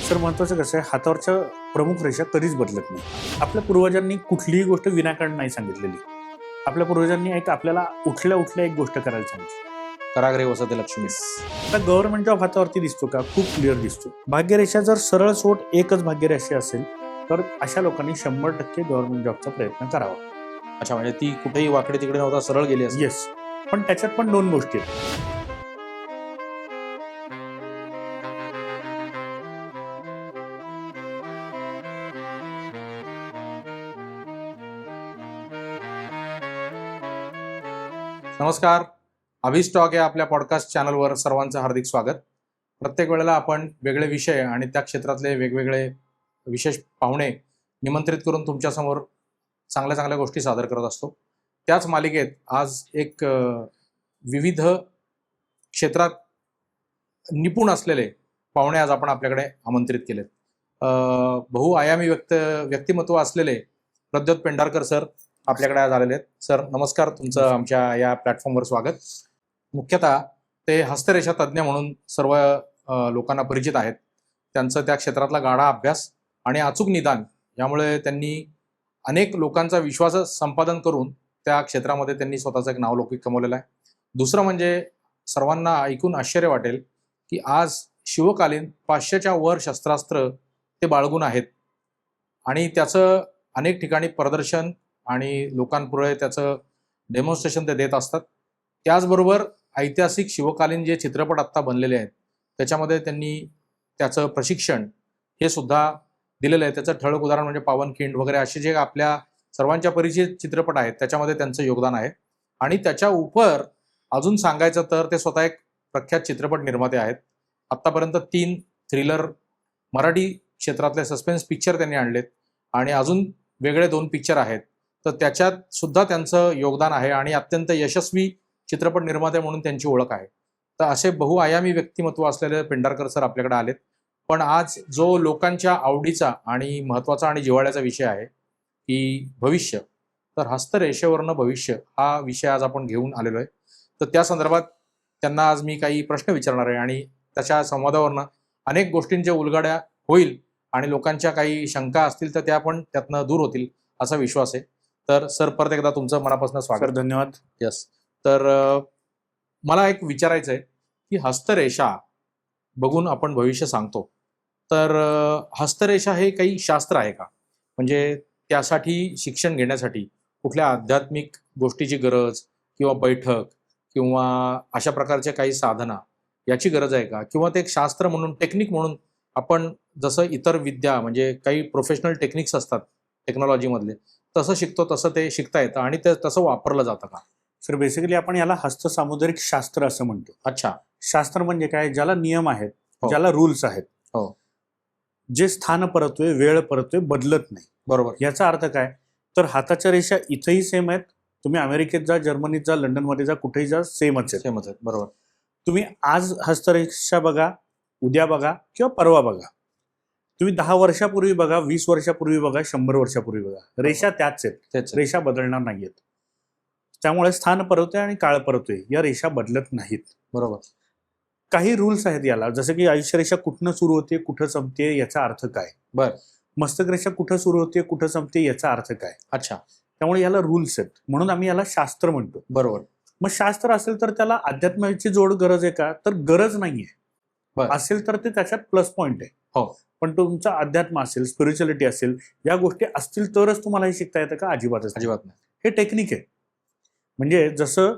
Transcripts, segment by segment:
Sir महत्वाचं कसं आहे, हातावरच्या प्रमुख रेषा कधीच बदलत नाही. आपल्या पूर्वजांनी कुठलीही गोष्ट विनाकारण नाही सांगितलेली. आपल्या पूर्वजांनी आपल्याला उठल्या उठल्या एक गोष्ट करायला सांगितली. कराग्रे वसते लक्ष्मी. आता गव्हर्नमेंट जॉब हातावरती दिसतो का? खूप क्लिअर दिसतो. भाग्यरेषा जर सरळ सोट एकच भाग्यरेषा असेल तर अशा लोकांनी 100% गव्हर्नमेंट जॉबचा प्रयत्न करावा. अच्छा, म्हणजे ती कुठेही वाकडे तिकडे नव्हता, सरळ गेली असेल. येस, पण त्याच्यात पण दोन गोष्टी आहेत. नमस्कार, अभिस्टॉक या आपल्या पॉडकास्ट चॅनलवर सर्वांचं हार्दिक स्वागत. प्रत्येक वेळेला आपण वेगळे विषय आणि त्या क्षेत्रातले वेगवेगळे विशेष पाहुणे निमंत्रित करून तुमच्यासमोर चांगल्या चांगल्या गोष्टी सादर करत असतो. त्याच मालिकेत आज एक विविध क्षेत्रात निपुण असलेले पाहुणे आज आपण आपल्याकडे आमंत्रित केलेत. बहुआयामी व्यक्तिमत्व असलेले प्रद्योत पेंढारकर सर आपल्याकडे आज आलेले आहेत. सर नमस्कार, तुमचं आमच्या या प्लॅटफॉर्मवर स्वागत. मुख्यतः ते हस्तरेषा तज्ज्ञ म्हणून सर्व लोकांना परिचित आहेत. त्यांचं त्या क्षेत्रातला गाढा अभ्यास आणि अचूक निदान यामुळे त्यांनी अनेक लोकांचा विश्वास संपादन करून त्या क्षेत्रामध्ये त्यांनी स्वतःचं एक नावलौकिक कमवलेलं आहे. दुसरं म्हणजे सर्वांना ऐकून आश्चर्य वाटेल की आज शिवकालीन 500च्या वर शस्त्रास्त्र ते बाळगून आहेत आणि त्याचं अनेक ठिकाणी प्रदर्शन आणि लोकांपुढे त्याचं डेमॉन्स्ट्रेशन ते देत असतात. त्याचबरोबर ऐतिहासिक शिवकालीन जे चित्रपट आत्ता बनलेले आहेत त्याच्यामध्ये त्यांनी त्याचं प्रशिक्षण हे सुद्धा दिलेलं आहे. त्याचं ठळक उदाहरण म्हणजे पावनखिंड वगैरे असे जे आपल्या सर्वांच्या परिचित चित्रपट आहेत त्याच्यामध्ये त्यांचं योगदान आहे. आणि त्याच्या उपर अजून सांगायचं तर ते स्वतः एक प्रख्यात चित्रपट निर्माते आहेत. आत्तापर्यंत 3 थ्रिलर मराठी क्षेत्रातले सस्पेन्स पिक्चर त्यांनी आणलेत आणि अजून वेगळे 2 पिक्चर आहेत. तर त्याच्यात सुद्धा त्यांचं योगदान आहे आणि अत्यंत यशस्वी चित्रपट निर्माते म्हणून त्यांची ओळख आहे. तर असे बहुआयामी व्यक्तिमत्व असलेले पेंढारकर सर आपल्याकडे आलेत. पण आज जो लोकांच्या आवडीचा आणि महत्त्वाचा आणि जिव्हाळ्याचा विषय आहे की भविष्य, तर हस्तरेषेवरनं भविष्य हा विषय आज आपण घेऊन आलेलो आहे. तर त्या संदर्भात त्यांना आज मी काही प्रश्न विचारणार आहे आणि त्याच्या संवादावरनं अनेक गोष्टींच्या उलगड्या होईल आणि लोकांच्या काही शंका असतील तर त्या पण त्यातनं दूर होतील असा विश्वास आहे. तर सर परत एकदा तुमचं मनापासून स्वागत. धन्यवाद. यस. तर मला एक विचारायचं आहे की हस्तरेषा बघून आपण भविष्य सांगतो, तर हस्तरेषा हे काही शास्त्र आहे का? म्हणजे त्यासाठी शिक्षण घेण्यासाठी कुठल्या आध्यात्मिक गोष्टीची गरज किंवा बैठक किंवा अशा प्रकारच्या काही साधना याची गरज आहे का? किंवा ते एक शास्त्र म्हणून टेक्निक म्हणून आपण जसं इतर विद्या म्हणजे काही प्रोफेशनल टेक्निक्स असतात टेक्नॉलॉजीमधले तसं शिकतो तसं ते शिकता येतं आणि ते तसं वापरलं जातं का? सर बेसिकली आपण याला हस्तसामुद्रिक शास्त्र असं म्हणतो. अच्छा. शास्त्र म्हणजे काय? ज्याला नियम आहेत, हो. ज्याला रूल्स आहेत, हो. जे स्थान परतोय, वेळ परतोय, बदलत नाही. बरोबर. याचा अर्थ काय? तर हाताच्या रेषा इथेही सेम आहेत. तुम्ही अमेरिकेत जा, जर्मनीत जा, लंडनमध्ये जा, कुठेही जा, सेमच आहेत. सेमच आहेत. बरोबर. तुम्ही आज हस्तरेषा बघा, उद्या बघा किंवा परवा बघा. तुम्ही 10 वर्षापूर्वी बघा, 20 वर्षापूर्वी बघा, 100 वर्षापूर्वी बघा, रेषा त्याच आहेत. रेषा बदलणार नाहीयेत. त्यामुळे स्थान परतोय आणि काळ परतोय, या रेषा बदलत नाहीत. बरोबर. काही रूल्स आहेत याला, जसं की आयुष्य रेषा कुठनं सुरू होते, कुठं संपते, याचा अर्थ काय? बर. मस्तक रेषा कुठं सुरू होते, कुठं संपते, याचा अर्थ काय? अच्छा. त्यामुळे याला रूल्स आहेत, म्हणून आम्ही याला शास्त्र म्हणतो. बरोबर. मग शास्त्र असेल तर त्याला अध्यात्माची जोड गरज आहे का? तर गरज नाहीये. असेल तर ते त्याच्यात प्लस पॉइंट आहे. हो. पण तुमचा अध्यात्म असेल, स्पिरिच्युअलिटी असेल, या गोष्टी असतील तरच तुम्हाला हे शिकता येतं का? अजिबात नाही. हे टेक्निक आहे. म्हणजे जसं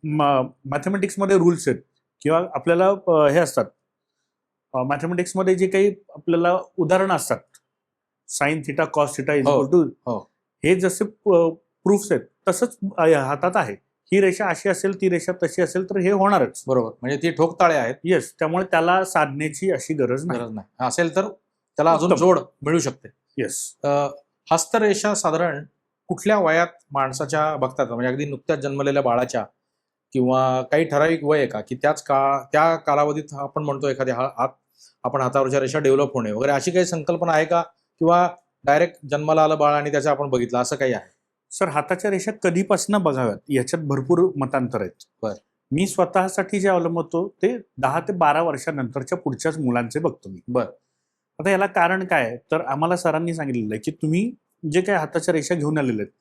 मॅथमॅटिक्समध्ये रूल्स आहेत किंवा आपल्याला हे असतात मॅथमॅटिक्समध्ये जे काही आपल्याला उदाहरणं असतात, sine theta cos theta is equal to, हे जसे प्रूफ्स आहेत तसंच हातात आहे. ही रेषा अशी असेल, ती रेषा तशी असेल तर हे होणारच. बरोबर. म्हणजे ती ठोकताळे आहेत. येस. त्यामुळे त्याला साधण्याची अशी गरज नाही. असेल तर त्याला अजून जोड मिळू शकते. येस. हस्तरेषा साधारण कुठल्या वयात माणसाच्या बघतात? म्हणजे अगदी नुकत्याच जन्मलेल्या बाळाच्या किंवा काही ठराविक वय आहे का की त्या कालावधीत आपण म्हणतो एखाद्या आपण हातावरच्या रेषा डेव्हलप होणे वगैरे अशी काही संकल्पना आहे का? किंवा डायरेक्ट जन्माला आलं बाळ आणि त्याचं आपण बघितलं असं काही आहे? सर हाताच्या रेषा कधीपासून बघाव्यात याच्यात भरपूर मतांतर आहेत. बर. मी स्वतःसाठी जे अवलंबतो ते 10 ते 12 वर्षानंतरच्या पुढच्याच मुलांचे बघतो मी. बर. आता याला कारण काय आहे? तर आम्हाला सरांनी सांगितलेलं आहे की तुम्ही जे काही हाताच्या रेषा घेऊन आलेले आहेत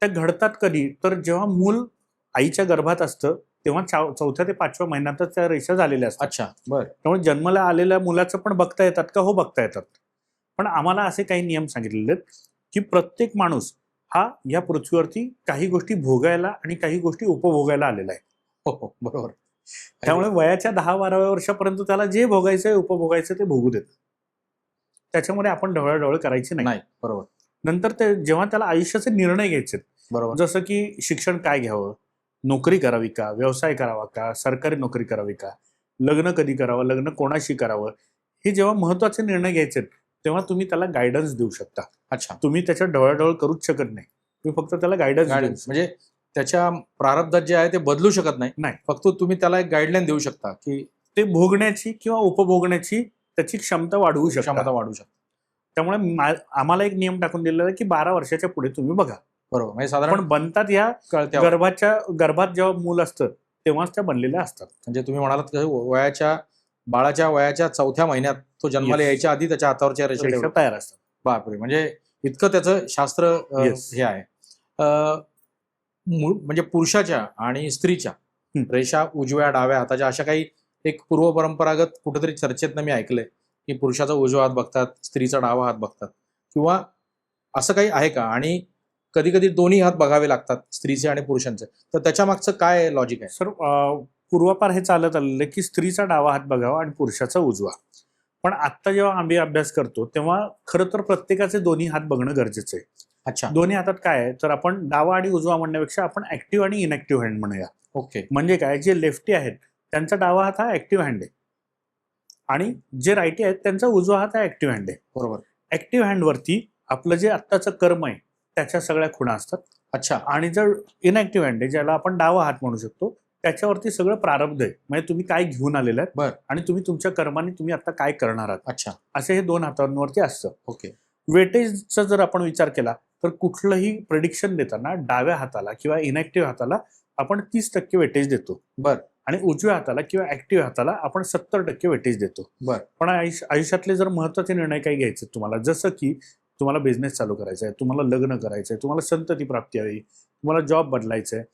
त्या घडतात कधी, तर जेव्हा मूल आईच्या गर्भात असतं तेव्हा 4थ्या ते 5व्या महिन्यातच त्या रेषा झालेल्या असतात. अच्छा, बर. त्यामुळे जन्माला आलेल्या मुलाचं पण बघता येतात का? हो, बघता येतात. पण आम्हाला असे काही नियम सांगितलेले आहेत की प्रत्येक माणूस हा या पृथ्वीवरती काही गोष्टी भोगायला आणि काही गोष्टी उपभोगायला आलेला आहे. हो हो, बरोबर. त्यामुळे वयाच्या 10-12व्या वर्षापर्यंत त्याला जे भोगायचंय उपभोगायचं ते भोगू देत. त्याच्यामध्ये आपण ढवळाढवळ करायची नाही. नाही, बरोबर नंतर ते जेव्हा त्याला आयुष्याचे निर्णय घ्यायचे, बरोबर. जसं की शिक्षण काय घ्यावं, नोकरी करावी का, व्यवसाय करावा का, सरकारी नोकरी करावी का, लग्न कधी करावं, लग्न कोणाशी करावं, हे जेव्हा महत्वाचे निर्णय घ्यायचे तेव्हा तुम्ही त्याला गायडन्स देऊ शकता. अच्छा, तुम्ही त्याच्यात ढवळाढवळ करूच शकत नाही. तुम्ही फक्त त्याला गायडन्स गायडन्स म्हणजे त्याच्या प्रारब्धात जे आहे ते बदलू शकत नाही. नाही. फक्त तुम्ही त्याला एक गाईडलाईन देऊ शकता की ते भोगण्याची किंवा उपभोगण्याची त्याची क्षमता वाढवू शकता. क्षमता वाढू शकते. त्यामुळे आम्हाला एक नियम टाकून दिलेला आहे की 12 वर्षाच्या पुढे तुम्ही बघा. बरोबर. म्हणजे साधारण पण बनतात या कळत्या गर्भात जेव्हा मूल असतं तेव्हाच त्या बनलेल्या असतात. म्हणजे तुम्ही म्हणालात की बाळाच्या वयाच्या 4थ्या महिन्यात तो जन्माला Yes. यायच्या आधी त्याच्या हातावरच्या रेषा रेषा डेव्हलप. तयार असतात. बापरे, म्हणजे इतकं त्याचं शास्त्र Yes. हे आहे. म्हणजे पुरुषाच्या आणि स्त्रीच्या रेषा उजव्या डाव्या हाताच्या अशा काही एक पूर्व परंपरागत कुठेतरी चर्चेतनं मी ऐकलंय की पुरुषाचा उजवा हात बघतात, स्त्रीचा डावा हात बघतात, किंवा असं काही आहे का? आणि कधी कधी दोन्ही हात बघावे लागतात, स्त्रीचे आणि पुरुषांचे, तर त्याच्या मागचं काय लॉजिक आहे? सर, पूर्वापार हे चालत आलेलं आहे की स्त्रीचा डावा हात बघावा आणि पुरुषाचा उजवा. पण आता जेव्हा आम्ही अभ्यास करतो तेव्हा खरं तर प्रत्येकाचे दोन्ही हात बघणं गरजेचं आहे. अच्छा, दोन्ही हातात काय आहे, तर आपण डावा आणि उजवा म्हणण्यापेक्षा आपण ऍक्टिव्ह आणि इनॅक्टिव्ह हँड म्हणूया. ओके. म्हणजे काय, जे लेफ्टी आहेत त्यांचा डावा हात हा ऍक्टिव्ह हँड आहे आणि जे राईटी आहेत त्यांचा उजवा हात हा ऍक्टिव्ह हँड आहे. बरोबर. ऍक्टिव्ह हँडवरती आपलं जे आत्ताचं कर्म आहे त्याच्या सगळ्या खुणा असतात. अच्छा, आणि जर इनॅक्टिव्ह हँड आहे, ज्याला आपण डावा हात म्हणू शकतो, त्याच्यावरती सगळं प्रारब्ध आहे. म्हणजे तुम्ही काय घेऊन आलेलं आहे बर. आणि तुम्ही तुमच्या कर्माने तुम्ही आता काय करणार आहात, अच्छा, असे हे 2 हातांवरती असतं. ओके. वेटेजचा जर आपण विचार केला तर कुठलंही प्रेडिक्शन देताना डाव्या हाताला किंवा इनॅक्टिव्ह हाताला आपण 30% वेटेज देतो. बर. आणि उजव्या हाताला किंवा ऍक्टिव्ह हाताला आपण 70% वेटेज देतो. बर. पण आयुष्यातले जर महत्वाचे निर्णय काही घ्यायचे तुम्हाला, जसं की तुम्हाला बिझनेस चालू करायचा आहे, तुम्हाला लग्न करायचं आहे, तुम्हाला संतती प्राप्ती हवी, तुम्हाला जॉब बदलायचा आहे,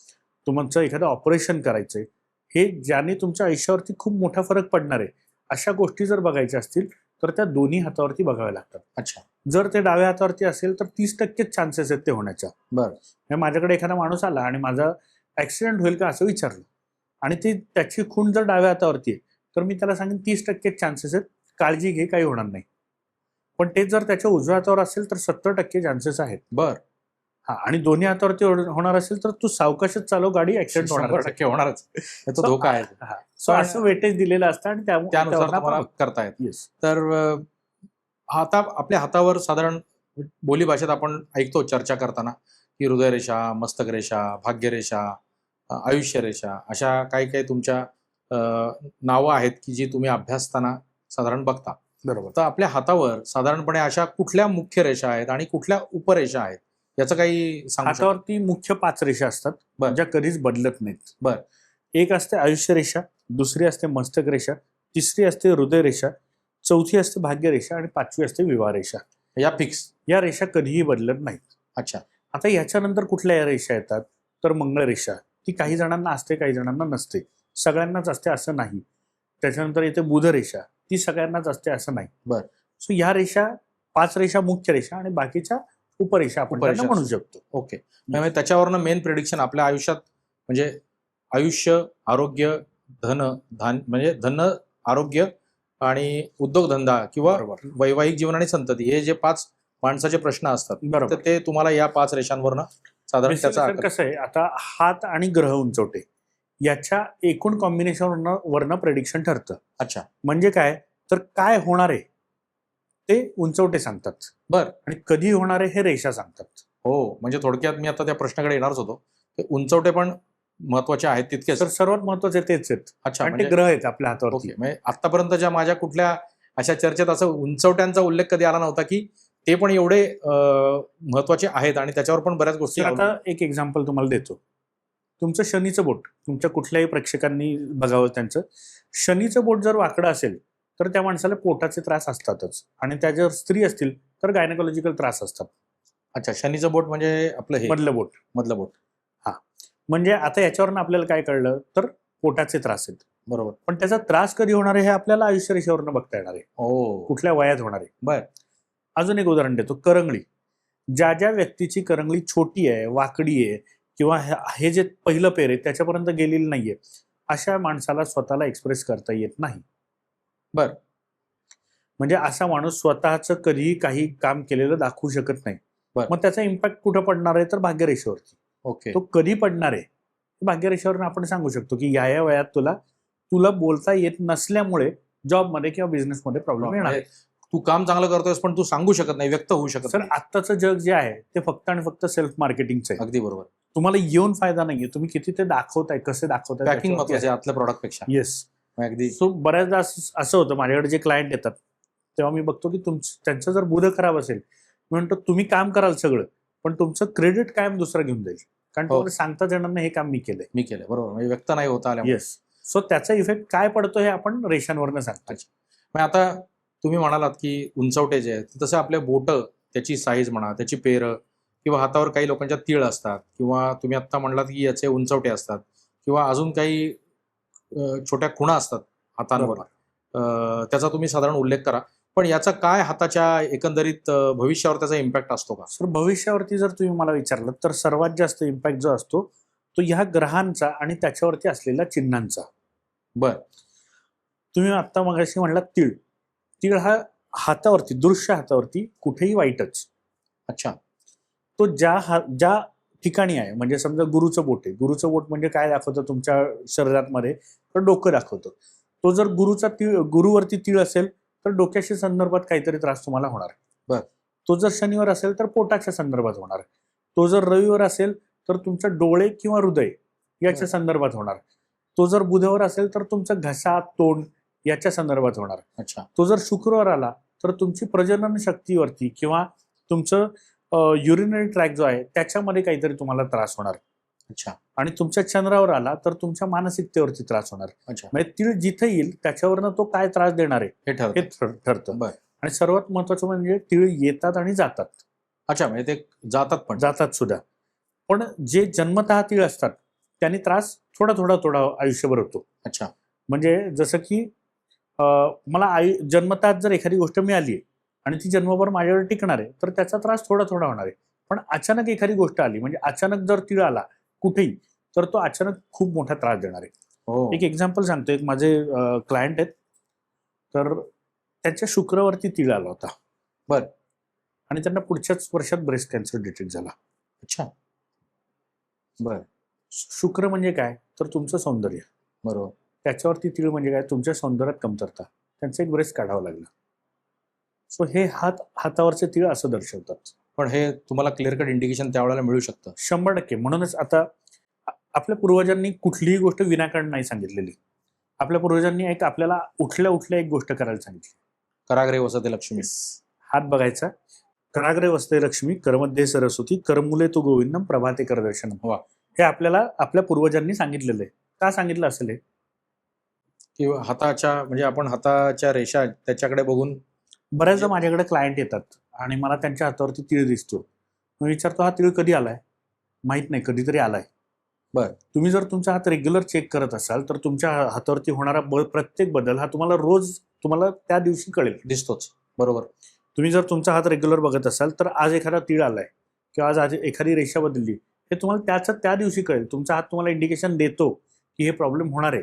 तुमचं एखादं ऑपरेशन करायचंय, हे ज्याने तुमच्या आयुष्यावरती खूप मोठा फरक पडणार आहे, अशा गोष्टी जर बघायच्या असतील तर त्या दोन्ही हातावरती बघाव्या लागतात. अच्छा, जर ते डाव्या हातावरती असेल तर 30% चान्सेस आहेत ते होण्याच्या. बर. माझ्याकडे एखादा माणूस आला आणि माझा ऍक्सिडेंट होईल का असं विचारलं आणि त्याची खूण जर डाव्या हातावरती आहे तर मी त्याला सांगेन 30% चान्सेस आहेत, काळजी घे, काही होणार नाही. पण ते जर त्याच्या उजव्या हातावर असेल तर 70% चान्सेस आहेत. बर. हा, आणि दोन्ही हातावरती होणार असेल तर तू सावकाशच चालव, गाडी ऍक्सिडेंट होणार. 100% होणारच, याचा धोका आहे. सो असं वेटेज दिलेलं असतं आणि त्यानुसार तुम्हाला करता येत. येस. तर आता आपल्या हातावर साधारण बोलीभाषेत आपण ऐकतो चर्चा करताना की हृदयरेषा, मस्तकरेषा, भाग्यरेषा, आयुष्यरेषा, अशा काही काही तुमच्या नावं आहेत की जी तुम्ही अभ्यासताना साधारण बघता. बरोबर. तर आपल्या हातावर साधारणपणे अशा कुठल्या मुख्य रेषा आहेत आणि कुठल्या उपरेषा आहेत, याचं काही सांगू शकता? हातावरती मुख्य 5 रेषा असतात ज्या कधीच बदलत नाहीत. बर. एक असते आयुष्य रेषा, दुसरी असते मस्तक रेषा, तिसरी असते हृदय रेषा, चौथी असते भाग्य रेषा आणि 5वी असते विवाह रेषा. या फिक्स? या रेषा कधीही बदलत नाहीत. अच्छा. आता याच्यानंतर कुठल्या या रेषा येतात, तर मंगळ रेषा. ती काही जणांना असते, काही जणांना नसते, सगळ्यांनाच असते असं नाही. त्याच्यानंतर येते बुध रेषा, ती सगळ्यांनाच असते असं नाही. बर. सो ह्या रेषा 5 रेषा मुख्य रेषा आणि बाकीच्या उपरेषा आपण त्यांना म्हणू शकतो. ओके. म्हणजे त्याच्यावरनं मेन प्रेडिक्शन आपल्या आयुष्यात, म्हणजे आयुष्य, आरोग्य, म्हणजे धन, आरोग्य आणि उद्योगधंदा किंवा वैवाहिक जीवन आणि संतती, हे जे 5 माणसाचे प्रश्न असतात, तर ते तुम्हाला या 5 रेषांवरनं साधारण त्याचा कसं आहे, आता हात आणि ग्रह उंचवटे याच्या एकूण कॉम्बिनेशन वरनं प्रेडिक्शन ठरतं. अच्छा. म्हणजे काय, तर काय होणार आहे ते उंचवटे सांगतात. बर. आणि कधी होणार आहे हे रेषा सांगतात. हो, म्हणजे थोडक्यात मी आता त्या प्रश्नाकडे येणारच होतो, ते उंचवटे पण महत्वाचे आहेत तितकेच. तर सर्वात महत्वाचे तेच आहेत. अच्छा, म्हणजे ग्रह आहेत आपल्या हातावर. ओके. म्हणजे आतापर्यंतच्या माझ्या कुठल्या अशा चर्चेत असं उंचवट्यांचा उल्लेख कधी आला नव्हता की ते पण एवढे महत्वाचे आहेत आणि त्याच्यावर पण बऱ्याच गोष्टी. आता एक एक्झाम्पल तुम्हाला देतो. तुमचं शनीचं बोट, तुमच्या कुठल्याही प्रेक्षकांनी बघावं त्यांचं, शनीचं बोट जर वाकडं असेल तर त्या माणसाला पोटाचे त्रास असतातच, आणि त्या जर स्त्री असतील तर गायनेकॉलॉजिकल त्रास असतात. अच्छा, शनीचं बोट म्हणजे आपलं हे मधलं बोट. मधलं बोट. म्हणजे आता याच्यावरनं आपल्याला काय कळलं, तर पोटाचे त्रास आहेत. बरोबर. पण त्याचा त्रास कधी होणार आहे हे आपल्याला आयुष्य रेषेवरनं बघता येणार आहे, ओ, कुठल्या वयात होणार आहे. बर. अजून एक उदाहरण देतो, करंगळी. ज्या ज्या व्यक्तीची करंगळी छोटी आहे, वाकडी आहे, किंवा हे जे पहिलं पेर आहे त्याच्यापर्यंत गेलेलं नाहीये, अशा माणसाला स्वतःला एक्सप्रेस करता येत नाही. बर. म्हणजे असा माणूस स्वतःचं कधीही काही काम केलेलं दाखवू शकत नाही. बर. मग त्याचा इम्पॅक्ट कुठं पडणार आहे, तर भाग्यरेषेवरती. ओके. तो कधी पडणार आहे भाग्यरेषेवरून आपण सांगू शकतो की या वयात तुला बोलता येत नसल्यामुळे जॉबमध्ये किंवा बिझनेसमध्ये प्रॉब्लेम येणार आहे. तू काम चांगलं करतोयस पण तू सांगू शकत नाही, व्यक्त होऊ शकत सर, नाही. आत्ताचं जग जे आहे ते फक्त आणि फक्त सेल्फ मार्केटिंगचं आहे. अगदी बरोबर. तुम्हाला येऊन फायदा नाहीये, तुम्ही किती ते दाखवताय, कसे दाखवताय. पॅकिंग महत्वाचं आहे आतल्या प्रॉडक्ट पेक्षा. येस. अगदी. सो बऱ्याचदा असं होतं, माझ्याकडे जे क्लायंट येतात तेव्हा मी बघतो की त्यांचं जर बुध खराब असेल, मी म्हणतो तुम्ही काम कराल सगळं, पण तुमचं क्रेडिट कायम दुसरं घेऊन जाईल, कारण तुम्हाला सांगताच येणार नाही हे काम मी केलंय. बरोबर. म्हणजे व्यक्त नाही होता आल्या. येस. सो त्याचा इफेक्ट काय पडतो हे आपण रेषांवरनं सांगतो. मग आता तुम्ही म्हणालात की उंचवटे जे आहेत तसं आपले बोट, त्याची साईज म्हणा, त्याची पेर, किंवा हातावर काही लोकांच्या तीळ असतात, किंवा तुम्ही आत्ता म्हणलात की याचे उंचवटे असतात, किंवा अजून काही छोट्या खुणा असतात हातांवर, त्याचा तुम्ही साधारण उल्लेख करा. पण याचा काय हाताच्या एकंदरीत भविष्यावर त्याचा इम्पॅक्ट असतो का? सर, भविष्यावरती जर तुम्ही मला विचारलं तर सर्वात जास्त इम्पॅक्ट जो असतो तो ह्या ग्रहांचा आणि त्याच्यावरती असलेल्या चिन्हांचा. बर. तुम्ही आता मगाशी म्हणलात तीळ. तीळ हा हातावरती, दृश्य हातावरती कुठेही वाईटच. अच्छा. तो ज्या ठिकाणी आहे, म्हणजे समजा गुरुचं बोट आहे, गुरुचं बोट म्हणजे काय दाखवतं तुमच्या शरीरामध्ये, तर डोकं दाखवतं. तो जर गुरुवरती तीळ असेल तर डोक्याशी संदर्भात काहीतरी त्रास तुम्हाला होणार. बर. तो जर शनिवार असेल तर पोटाच्या संदर्भात होणार. तो जर रविवार असेल तर तुमच्या डोळे किंवा हृदय याच्या संदर्भात होणार. तो जर बुधवार असेल तर तुमचं घसा, तोंड याच्या संदर्भात होणार. अच्छा. तो जर शुक्रवार आला तर तुमची प्रजनन शक्तीवरती किंवा तुमचं युरिनरी ट्रॅक जो आहे त्याच्यामध्ये काहीतरी तुम्हाला त्रास होणार. अच्छा. आणि तुमच्या चंद्रावर आला तर तुमच्या मानसिकतेवरती त्रास होणार. अच्छा. म्हणजे तीळ जिथे येईल त्याच्यावरनं तो काय त्रास देणार आहे हे ठरतं. बर. आणि सर्वात महत्वाचं म्हणजे तीळ येतात आणि जातात. अच्छा, म्हणजे ते जातात सुद्धा. पण जे जन्मतः तीळ असतात त्यांनी त्रास थोडा आयुष्यभर होतो. अच्छा. म्हणजे जसं की मला जन्मतः जर एखादी गोष्ट मिळाली आणि ती जन्मभर माझ्यावर टिकणार आहे तर त्याचा त्रास थोडा होणार आहे. पण अचानक एखादी गोष्ट आली, म्हणजे अचानक जर तीळ आला कुठेही, तर तो अचानक खूप मोठा त्रास देणार आहे. एक एक्झाम्पल सांगतो. एक माझे क्लायंट आहेत, तर त्यांच्या शुक्रवारती तीळ आला होता. बर. आणि त्यांना पुढच्याच वर्षात ब्रेस्ट कॅन्सर डिटेक्ट झाला. अच्छा. बर. शुक्र म्हणजे काय, तर तुमचं सौंदर्य. बरोबर. त्याच्यावरती तीळ म्हणजे काय, तुमच्या सौंदर्यात कमतरता. त्यांचं एक ब्रेस्ट काढावं लागलं. सो हे हातावरचे तीळ असं दर्शवतात. पण हे तुम्हाला क्लिअर कट इंडिकेशन त्यावेळेला मिळू शकतं 100%. म्हणूनच आता आपल्या पूर्वजांनी कुठलीही गोष्ट विनाकारण नाही सांगितलेली. आपल्या पूर्वजांनी आपल्याला उठल्या एक गोष्ट करायला सांगितली. कराग्रे वसते लक्ष्मी. हात बघायचा. कराग्रे वसते लक्ष्मी, करमध्ये सरस्वती, करमुले तो गोविंदम, प्रभाते करदर्शनम. वा. हे आपल्याला आपल्या पूर्वजांनी सांगितलेलं आहे. का सांगितलं असेल हे? किंवा हाताच्या, म्हणजे आपण हाताच्या रेषा त्याच्याकडे बघून. बऱ्याचदा माझ्याकडे क्लायंट येतात आणि मला त्यांच्या हातावरती तीळ दिसतो. मी विचारतो, हा तीळ कधी आलाय? माहित नाही, कधीतरी आलाय. बर. तुम्ही जर तुमचा हात रेग्युलर चेक करत असाल तर तुमच्या हातावरती होणारा प्रत्येक बदल हा तुम्हाला त्या दिवशी कळेल, दिसतोच. बरोबर. तुम्ही जर तुमचा हात रेग्युलर बघत असाल तर आज एखादा तीळ आलाय किंवा आज एखादी रेषा बदलली, हे तुम्हाला त्या दिवशी कळेल. तुमचा हात तुम्हाला इंडिकेशन देतो की हे प्रॉब्लेम होणार आहे.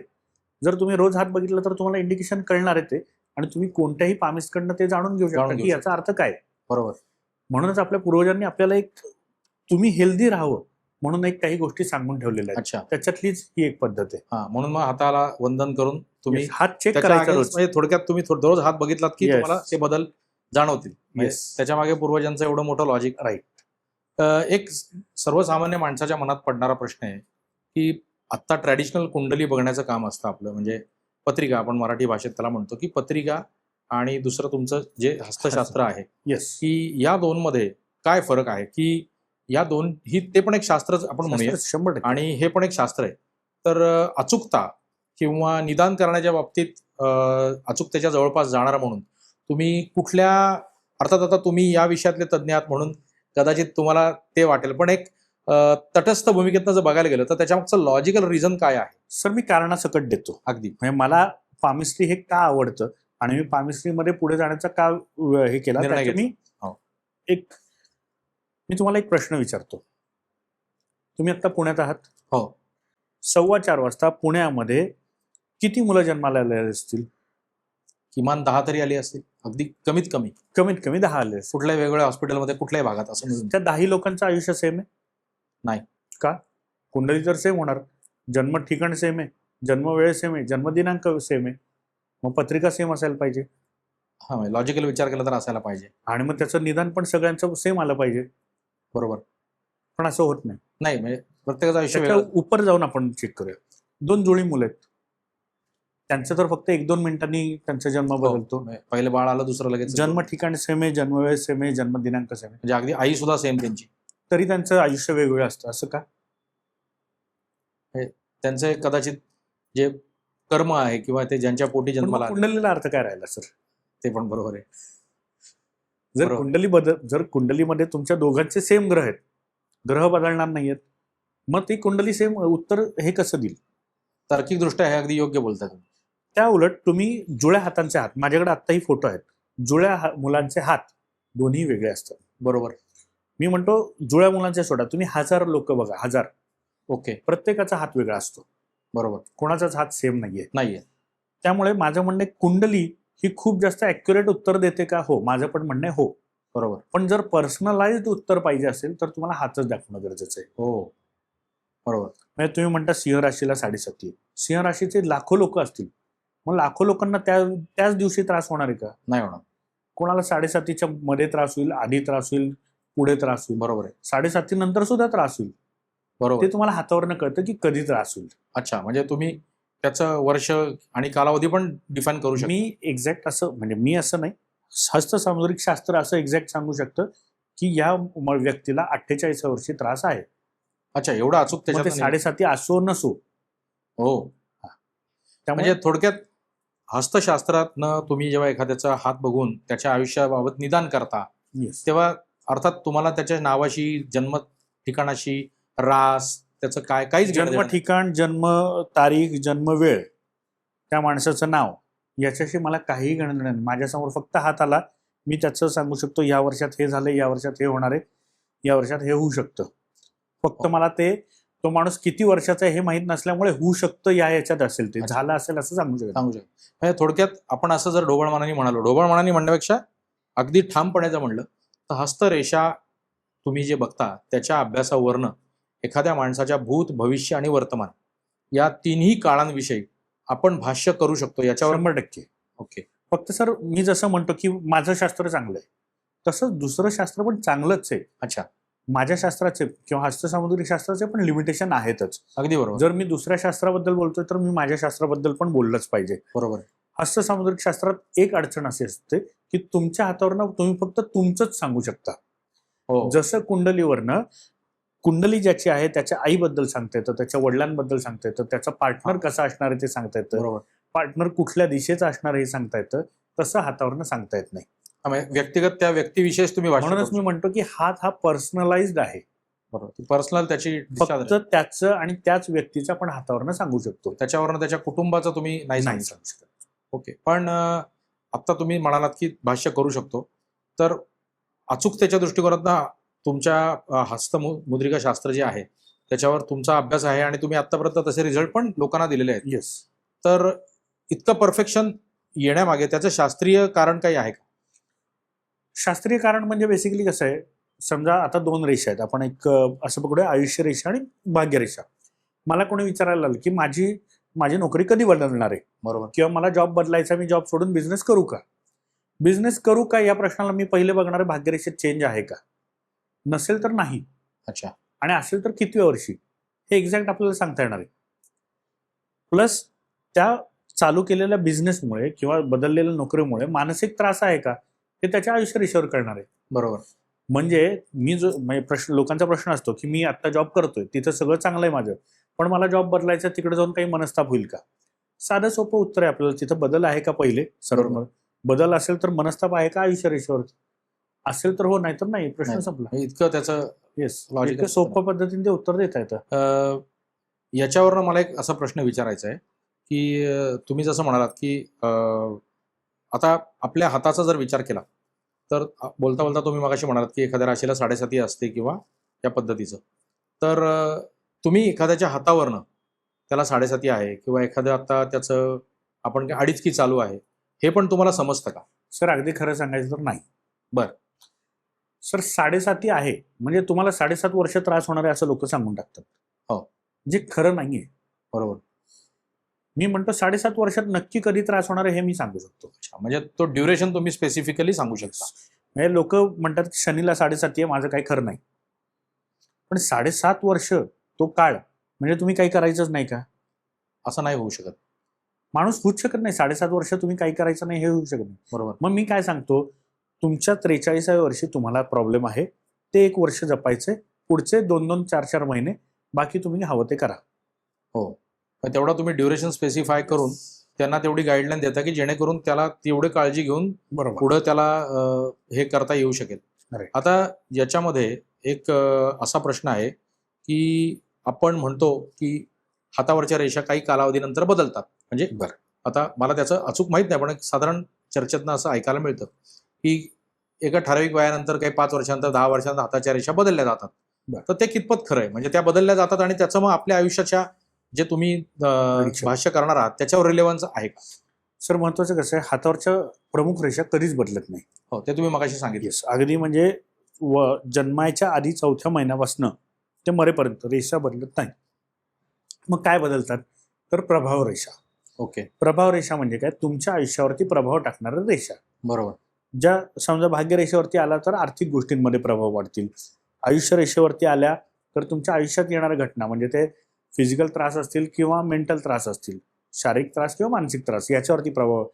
जर तुम्ही रोज हात बघितला तर तुम्हाला इंडिकेशन कळणार आहे ते, आणि तुम्ही कोणत्याही पामिस्टकडनं ते जाणून घेऊ शकता की याचा अर्थ काय. बरोबर. म्हणूनच आपल्या पूर्वजांनी आपल्याला तुम्ही हेल्दी राहावं म्हणून काही गोष्टी सांगून ठेवलेल्या आहेत. अच्छा. त्याच्यातलीच ही एक पद्धत आहे. म्हणून मग हाताला वंदन करून तुम्ही हात चेक करायचा रोज. म्हणजे थोडक्यात तुम्ही रोज हात बघितलात की तुम्हाला ते बदल जाणवतील. त्याच्या मागे पूर्वजांचं एवढं मोठं लॉजिक. राईट. एक सर्वसामान्य माणसाच्या मनात पडणारा प्रश्न आहे की आत्ता ट्रॅडिशनल कुंडली बघण्याचं काम असतं आपलं, म्हणजे पत्रिका, आपण मराठी भाषेत त्याला म्हणतो की पत्रिका, आणि दुसरं तुमचं जे हस्तशास्त्र आहे. येस. की या दोन मध्ये काय फरक आहे, की या दोन ते पण एक शास्त्र आपण म्हणूया, 100%. आणि हे पण एक शास्त्र आहे. तर अचूकता किंवा निदान करण्याच्या बाबतीत अचूकतेच्या जवळपास जाणार म्हणून तुम्ही कुठल्या, अर्थात आता तुम्ही या विषयातले तज्ज्ञ आहात म्हणून कदाचित तुम्हाला ते वाटेल, पण एक तटस्थ भूमिकेतनं जर बघायला गेलं तर त्याच्यामागचं लॉजिकल रिझन काय आहे? सर मी कारणासकट देतो. अगदी म्हणजे मला फार्मसी हे का आवडतं आणि मी फार्मसीमध्ये पुढे जाण्याचा का हे केला निर्णय त्याचे मी हो. मी तुम्हाला एक प्रश्न विचारतो. तुम्ही आता पुण्यात आहात. हो. 4:15 वाजता पुण्यामध्ये किती मुलं जन्माला आले असतील? किमान 10 तरी आली असतील, अगदी कमीत कमी. कमीत कमी 10 आले असतील. कुठल्याही वेगवेगळ्या हॉस्पिटलमध्ये कुठल्याही भागात असं नसून. त्या 10 लोकांचं आयुष्य सेम आहे? नाही. का? कुंडली तर सेम होणार, जन्म ठिकाण सेम आहे, जन्म वेळ सेम आहे, जन्मदिनांक सेम आहे, मग पत्रिका सेम असायला पाहिजे. हा, लॉजिकल विचार केला तर असायला पाहिजे. आणि मग त्याचं निदान पण सगळ्यांचं सेम आलं पाहिजे. बरोबर. पण असं होत नाही. नाही, म्हणजे प्रत्येकाचं आयुष्य त्याच्या वेगळं. उपर जाऊन आपण चेक करूया. 2 जुळी मुलं आहेत, त्यांचं तर फक्त 1-2 मिनिटांनी त्यांचा जन्म बदलतो. म्हणजे पहिले बाळ आलं, दुसरं लगेच. जन्म ठिकाण सेम आहे, जन्मवेळ सेम आहे, जन्मदिनांक सेम आहे, म्हणजे अगदी आई सुद्धा सेम त्यांची, तरी त्यांचं आयुष्य वेगवेगळं असतं. असं का? त्यांचे कदाचित जे कर्म आहे किंवा ते ज्यांच्या पोटी पण मग जन्माला आले, कुंडलीला अर्थ काय राहिला सर? ते पण बरोबर आहे. जर बरोबर. जर कुंडलीमध्ये तुमच्या दोघांचे सेम ग्रह आहेत, ग्रह बदलणार नाहीयेत, मग ती कुंडली सेम उत्तर हे कसं देईल? तार्किकदृष्ट्या हे अगदी योग्य बोलता तुम्ही. त्या उलट तुम्ही जुळ्या हातांचे हात, माझ्याकडे आत्ताही फोटो आहेत, जुळ्या मुलांचे हात दोन्ही वेगळे असतात. बरोबर. मी म्हणतो जुळ्या मुलांचे सोडा, तुम्ही 1000 लोक बघा, 1000, ओके. प्रत्येकाचा हात वेगळा असतो, बरोबर. कोणाचाच हात सेम नाहीये. नाहीये. त्यामुळे माझं म्हणणं आहे, कुंडली ही खूप जास्त ॲक्युरेट उत्तर देते का? हो, माझं पण म्हणणं आहे हो. बरोबर. पण जर पर्सनलाइज्ड उत्तर पाहिजे असेल तर तुम्हाला हातच दाखवणं गरजेचं आहे. हो, बरोबर. म्हणजे तुम्ही म्हणता सिंह राशीला 7.5 आहे, सिंह राशीचे लाखो लोक असतील, मग लाखो लोकांना त्याच दिवशी त्रास होणार आहे का? नाही होणार. कोणाला 7.5च्या मध्ये त्रास होईल, आधी त्रास होईल, पुढे त्रास होईल, बरोबर आहे. 7.5 नंतर सुद्धा त्रास होईल. बरोबर. ते तुम्हाला हातावरनं कळतं की कधी त्रास होईल. अच्छा, म्हणजे तुम्ही त्याचं वर्ष आणि कालावधी पण डिफाईन करू शकता. मी एक्झॅक्ट असं, म्हणजे मी असं नाही, हस्तसामुद्रिक शास्त्र असं एक्झॅक्ट सांगू शकतं की या व्यक्तीला 48 वर्षी त्रास आहे. अच्छा, एवढं अचूक मग ते त्याच्यात. 7.5 असो नसो. हो. त्यामुळे म्हणजे थोडक्यात हस्तशास्त्रातनं तुम्ही जेव्हा एखाद्याचा हात बघून त्याच्या आयुष्याबाबत निदान करता, yes. तेव्हा अर्थात तुम्हाला त्याच्या नावाशी, जन्म ठिकाणाशी, रास, त्याचं काय काहीच घेणं जन्म देणं नाही. ठिकाण, जन्म तारीख, जन्म वेळ, त्या माणसाचं नाव, याच्याशी मला काहीही घेणं देणं नाही. माझ्यासमोर फक्त हात आला, मी त्याचं सांगू शकतो या वर्षात हे झालं, या वर्षात हे होणार आहे, या वर्षात हे होऊ शकतं. फक्त मला तो माणूस किती वर्षाचा आहे हे माहीत नसल्यामुळे होऊ शकतं या याच्यात असेल, ते अच्छा. झालं असेल असं सांगू शकतो. म्हणजे थोडक्यात आपण असं जर ढोबळमानाने म्हणालो, ढोबळमानाने म्हणण्यापेक्षा अगदी ठामपणे जर म्हणलं तर हस्तरेषा तुम्ही जे बघता त्याच्या अभ्यासावरनं एखाद्या माणसाच्या भूत, भविष्य आणि वर्तमान या तिन्ही काळांविषयी आपण भाष्य करू शकतो याच्यावर. 100%. ओके. फक्त सर मी जसं म्हणतो की माझं शास्त्र चांगलं आहे, तसंच दुसरं शास्त्र पण चांगलंच आहे. अच्छा. माझ्या शास्त्राचे किंवा हस्तसामुद्रिक शास्त्राचे पण लिमिटेशन आहेतच. अगदी बरोबर. जर मी दुसऱ्या शास्त्राबद्दल बोलतोय तर मी माझ्या शास्त्राबद्दल पण बोललंच पाहिजे. बरोबर. हस्तसामुद्रिक शास्त्रात एक अडचण अशी असते की तुमच्या हातावरनं तुम्ही फक्त तुमचंच सांगू शकता. हो. जसं कुंडलीवरनं कुंडली ज्याची आहे त्याच्या आईबद्दल सांगता येतं, त्याच्या वडिलांबद्दल सांगता येतं, त्याचा पार्टनर कसा असणार आहे ते सांगता येतं, बरोबर. पार्टनर कुठल्या दिशेचा असणार हे सांगता येतं, तसं हातावरनं सांगता येत नाही. व्यक्तिगत त्या व्यक्तिविशेष तुम्ही भाष्य म्हणूनच करू मी म्हणतो की हात हा पर्सनलाइज्ड आहे. शकता. बरोबर. पर्सनल त्याची दिशा फक्त त्याचं आणि त्याच व्यक्तीचा पण हातावरनं सांगू शकतो, त्याच्यावरनं त्याच्या कुटुंबाचं तुम्ही नाही नाही सांगू शकता. सांगू शकत. ओके. पण आता तुम्ही म्हणालात की भाष्य करू शकतो, तर अचूकतेच्या दृष्टिकोनातनं तुमच्या हस्तमुद्रिका शास्त्र जे आहे त्याच्यावर तुमचा अभ्यास आहे आणि तुम्ही आतापर्यंत तसे रिझल्ट पण लोकांना दिलेले आहेत. येस. तर इतकं परफेक्शन येण्यामागे त्याचं शास्त्रीय कारण काही आहे का? शास्त्रीय कारण म्हणजे बेसिकली कसं आहे, समजा आता 2 रेषा आहेत, आपण एक असं पकडूया, आयुष्य रेषा आणि भाग्यरेषा. मला कोणी विचारायला लागलं की माझी नोकरी कधी बदलणार आहे, बरोबर, किंवा मला जॉब बदलायचा, मी जॉब सोडून बिझनेस करू का, या प्रश्नाला मी पहिले बघणार आहे भाग्यरेषेत चेंज आहे का. नसेल तर नाही. अच्छा. आणि असेल तर कितव्या वर्षी हे एक्झॅक्ट आपल्याला सांगता येणार आहे. प्लस त्या चालू केलेल्या बिझनेसमुळे किंवा बदललेल्या नोकरीमुळे मानसिक त्रास आहे का हे त्याच्या आयुष्य रेषेवर कळणार आहे. बरोबर. म्हणजे मी म्हणजे लोकांचा प्रश्न असतो की मी आता जॉब करतोय, तिथं सगळं चांगलं आहे माझं, पण मला जॉब बदलायचं, तिकडे जाऊन काही मनस्ताप होईल का. साधं सोपं उत्तर आहे आपल्याला. तिथं बदल आहे का पहिले सर्व बदल असेल तर मनस्ताप आहे का आयुष्य रेषेवर असेल तर हो, नाही तर नाही, प्रश्न नाही. संपला. इतकं त्याचं येस, Logical सोप्या पद्धतीने ते उत्तर देता येतं. याच्यावरनं मला एक असा प्रश्न विचारायचा आहे की तुम्ही जसं म्हणालात की आता आपल्या हाताचा जर विचार केला तर बोलता बोलता तुम्ही मगाशी म्हणालात की एखाद्या राशीला 7.5 असते किंवा त्या पद्धतीचं. तर तुम्ही एखाद्याच्या हातावरनं त्याला 7.5 आहे किंवा एखादं आता त्याचं आपण 2.5 की चालू आहे हे पण तुम्हाला समजतं का? सर अगदी खरं सांगायचं तर नाही. बरं. सर 7.5 आहे म्हणजे तुम्हाला 7.5 वर्ष त्रास होणार आहे असं लोक सांगून टाकतात. हो. जे खरं नाहीये. बरोबर. मी म्हणतो 7.5 वर्षात नक्की कधी त्रास होणार आहे हे मी सांगू शकतो. अच्छा, म्हणजे तो ड्युरेशन तुम्ही स्पेसिफिकली सांगू शकता. म्हणजे लोक म्हणतात की शनीला 7.5 आहे, माझं काही खरं नाही. पण 7.5 वर्ष तो काळ म्हणजे तुम्ही काही करायचंच नाही का? असं नाही होऊ शकत. माणूस होऊच शकत नाही. 7.5 वर्ष तुम्ही काही करायचं नाही हे होऊ शकत नाही. बरोबर. मग मी काय सांगतो, तुमच्या 43व्या वर्षी तुम्हाला प्रॉब्लेम आहे, ते 1 वर्ष जपायचे, पुढचे 2-2, 4-4 महिने बाकी तुम्ही हवं ते करा. हो. पण तेवढा तुम्ही ड्युरेशन स्पेसिफाय करून त्यांना तेवढी गाईडलाईन देता की जेणेकरून त्याला तेवढी काळजी घेऊन बरोबर. पुढं त्याला हे करता येऊ शकेल. Right. आता याच्यामध्ये एक असा प्रश्न आहे की आपण म्हणतो की हातावरच्या रेषा काही कालावधीनंतर बदलतात. म्हणजे बरं. आता मला त्याचं अचूक माहित नाही, पण एक साधारण चर्चेतनं असं ऐकायला मिळतं की एका ठराविक वयानंतर काही 5 वर्षानंतर 10 वर्षानंतर हाताच्या रेषा बदलल्या जातात. बरं. तर ते कितपत खरं आहे? म्हणजे त्या बदलल्या जातात आणि त्याचं मग आपल्या आयुष्याच्या जे तुम्ही Prediction. भाष्य करणार आहात त्याच्यावर रिलेव्हन्स आहे का? सर महत्वाचं कसं आहे, हातावरच्या प्रमुख रेषा कधीच बदलत नाही. हो, ते तुम्ही मगाशी सांगितलं. येस, अगदी म्हणजे जन्माच्या आधी 4थ्या महिन्यापासून ते मरेपर्यंत रेषा बदलत नाही. मग काय बदलतात तर प्रभाव रेषा. ओके. प्रभाव रेषा म्हणजे काय, तुमच्या आयुष्यावरती प्रभाव टाकणाऱ्या रेषा. बरोबर. ज्या समजा भाग्य रेषेवरती आला तर आर्थिक गोष्टींमध्ये प्रभाव वाढतील. आयुष्य रेषेवरती आल्या तर तुमच्या आयुष्यात येणाऱ्या घटना म्हणजे ते फिजिकल त्रास असतील किंवा मेंटल त्रास असतील, शारीरिक त्रास किंवा मानसिक त्रास याच्यावरती प्रभाव.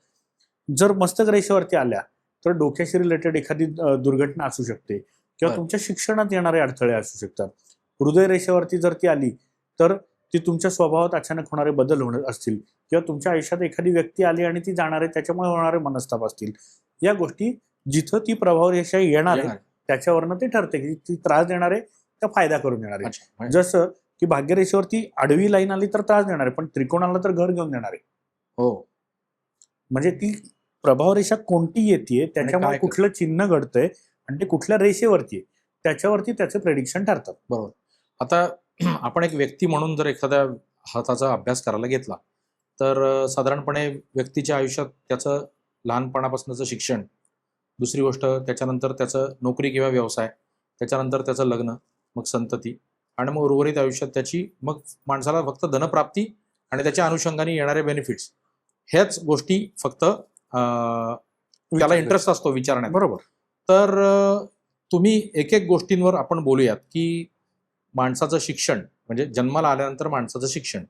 जर मस्तक रेषेवरती आल्या तर डोक्याशी रिलेटेड एखादी दुर्घटना असू शकते किंवा बरं. तुमच्या शिक्षणात येणारे अडथळे असू शकतात. हृदय रेषेवरती जर ती आली तर ती तुमच्या स्वभावात अचानक होणारे बदल होणार असतील किंवा तुमच्या आयुष्यात एखादी व्यक्ती आली आणि ती जाणार आहे त्याच्यामुळे होणारे मनस्ताप असतील. या गोष्टी जिथं ती प्रभाव रेषा येणार आहे त्याच्यावरनं ते ठरते की ती त्रास देणार आहे का फायदा करून देणार आहे. अच्छा. जसं की भाग्यरेषेवरती आडवी लाईन आली तर त्रास देणार आहे, पण त्रिकोणाला तर घर घेऊन देणार आहे. हो. म्हणजे ती प्रभाव रेषा कोणती येते त्याच्यामुळे काय कुठलं चिन्ह घडतंय आणि ते कुठल्या रेषेवरती आहे त्याच्यावरती त्याचे प्रेडिक्शन ठरतात. बरोबर. आता आपण एक व्यक्ती म्हणून जर एखाद्या हाताचा अभ्यास करायला घेतला तर साधारणपणे व्यक्तीच्या आयुष्यात त्याचं लहानपणापासूनचं शिक्षण, दुसरी गोष्ट त्याच्यानंतर त्याचं नोकरी किंवा व्यवसाय, त्याच्यानंतर त्याचं लग्न, मग संतती आणि मग उर्वरित आयुष्यात त्याची मग माणसाला फक्त धनप्राप्ती आणि त्याच्या अनुषंगाने येणारे बेनिफिट्स ह्याच गोष्टी फक्त त्याला इंटरेस्ट असतो विचारण्यात. बरोबर. तर तुम्ही एक एक गोष्टींवर आपण बोलूयात की माणसाचं शिक्षण म्हणजे जन्माला आल्यानंतर माणसाचं शिक्षण,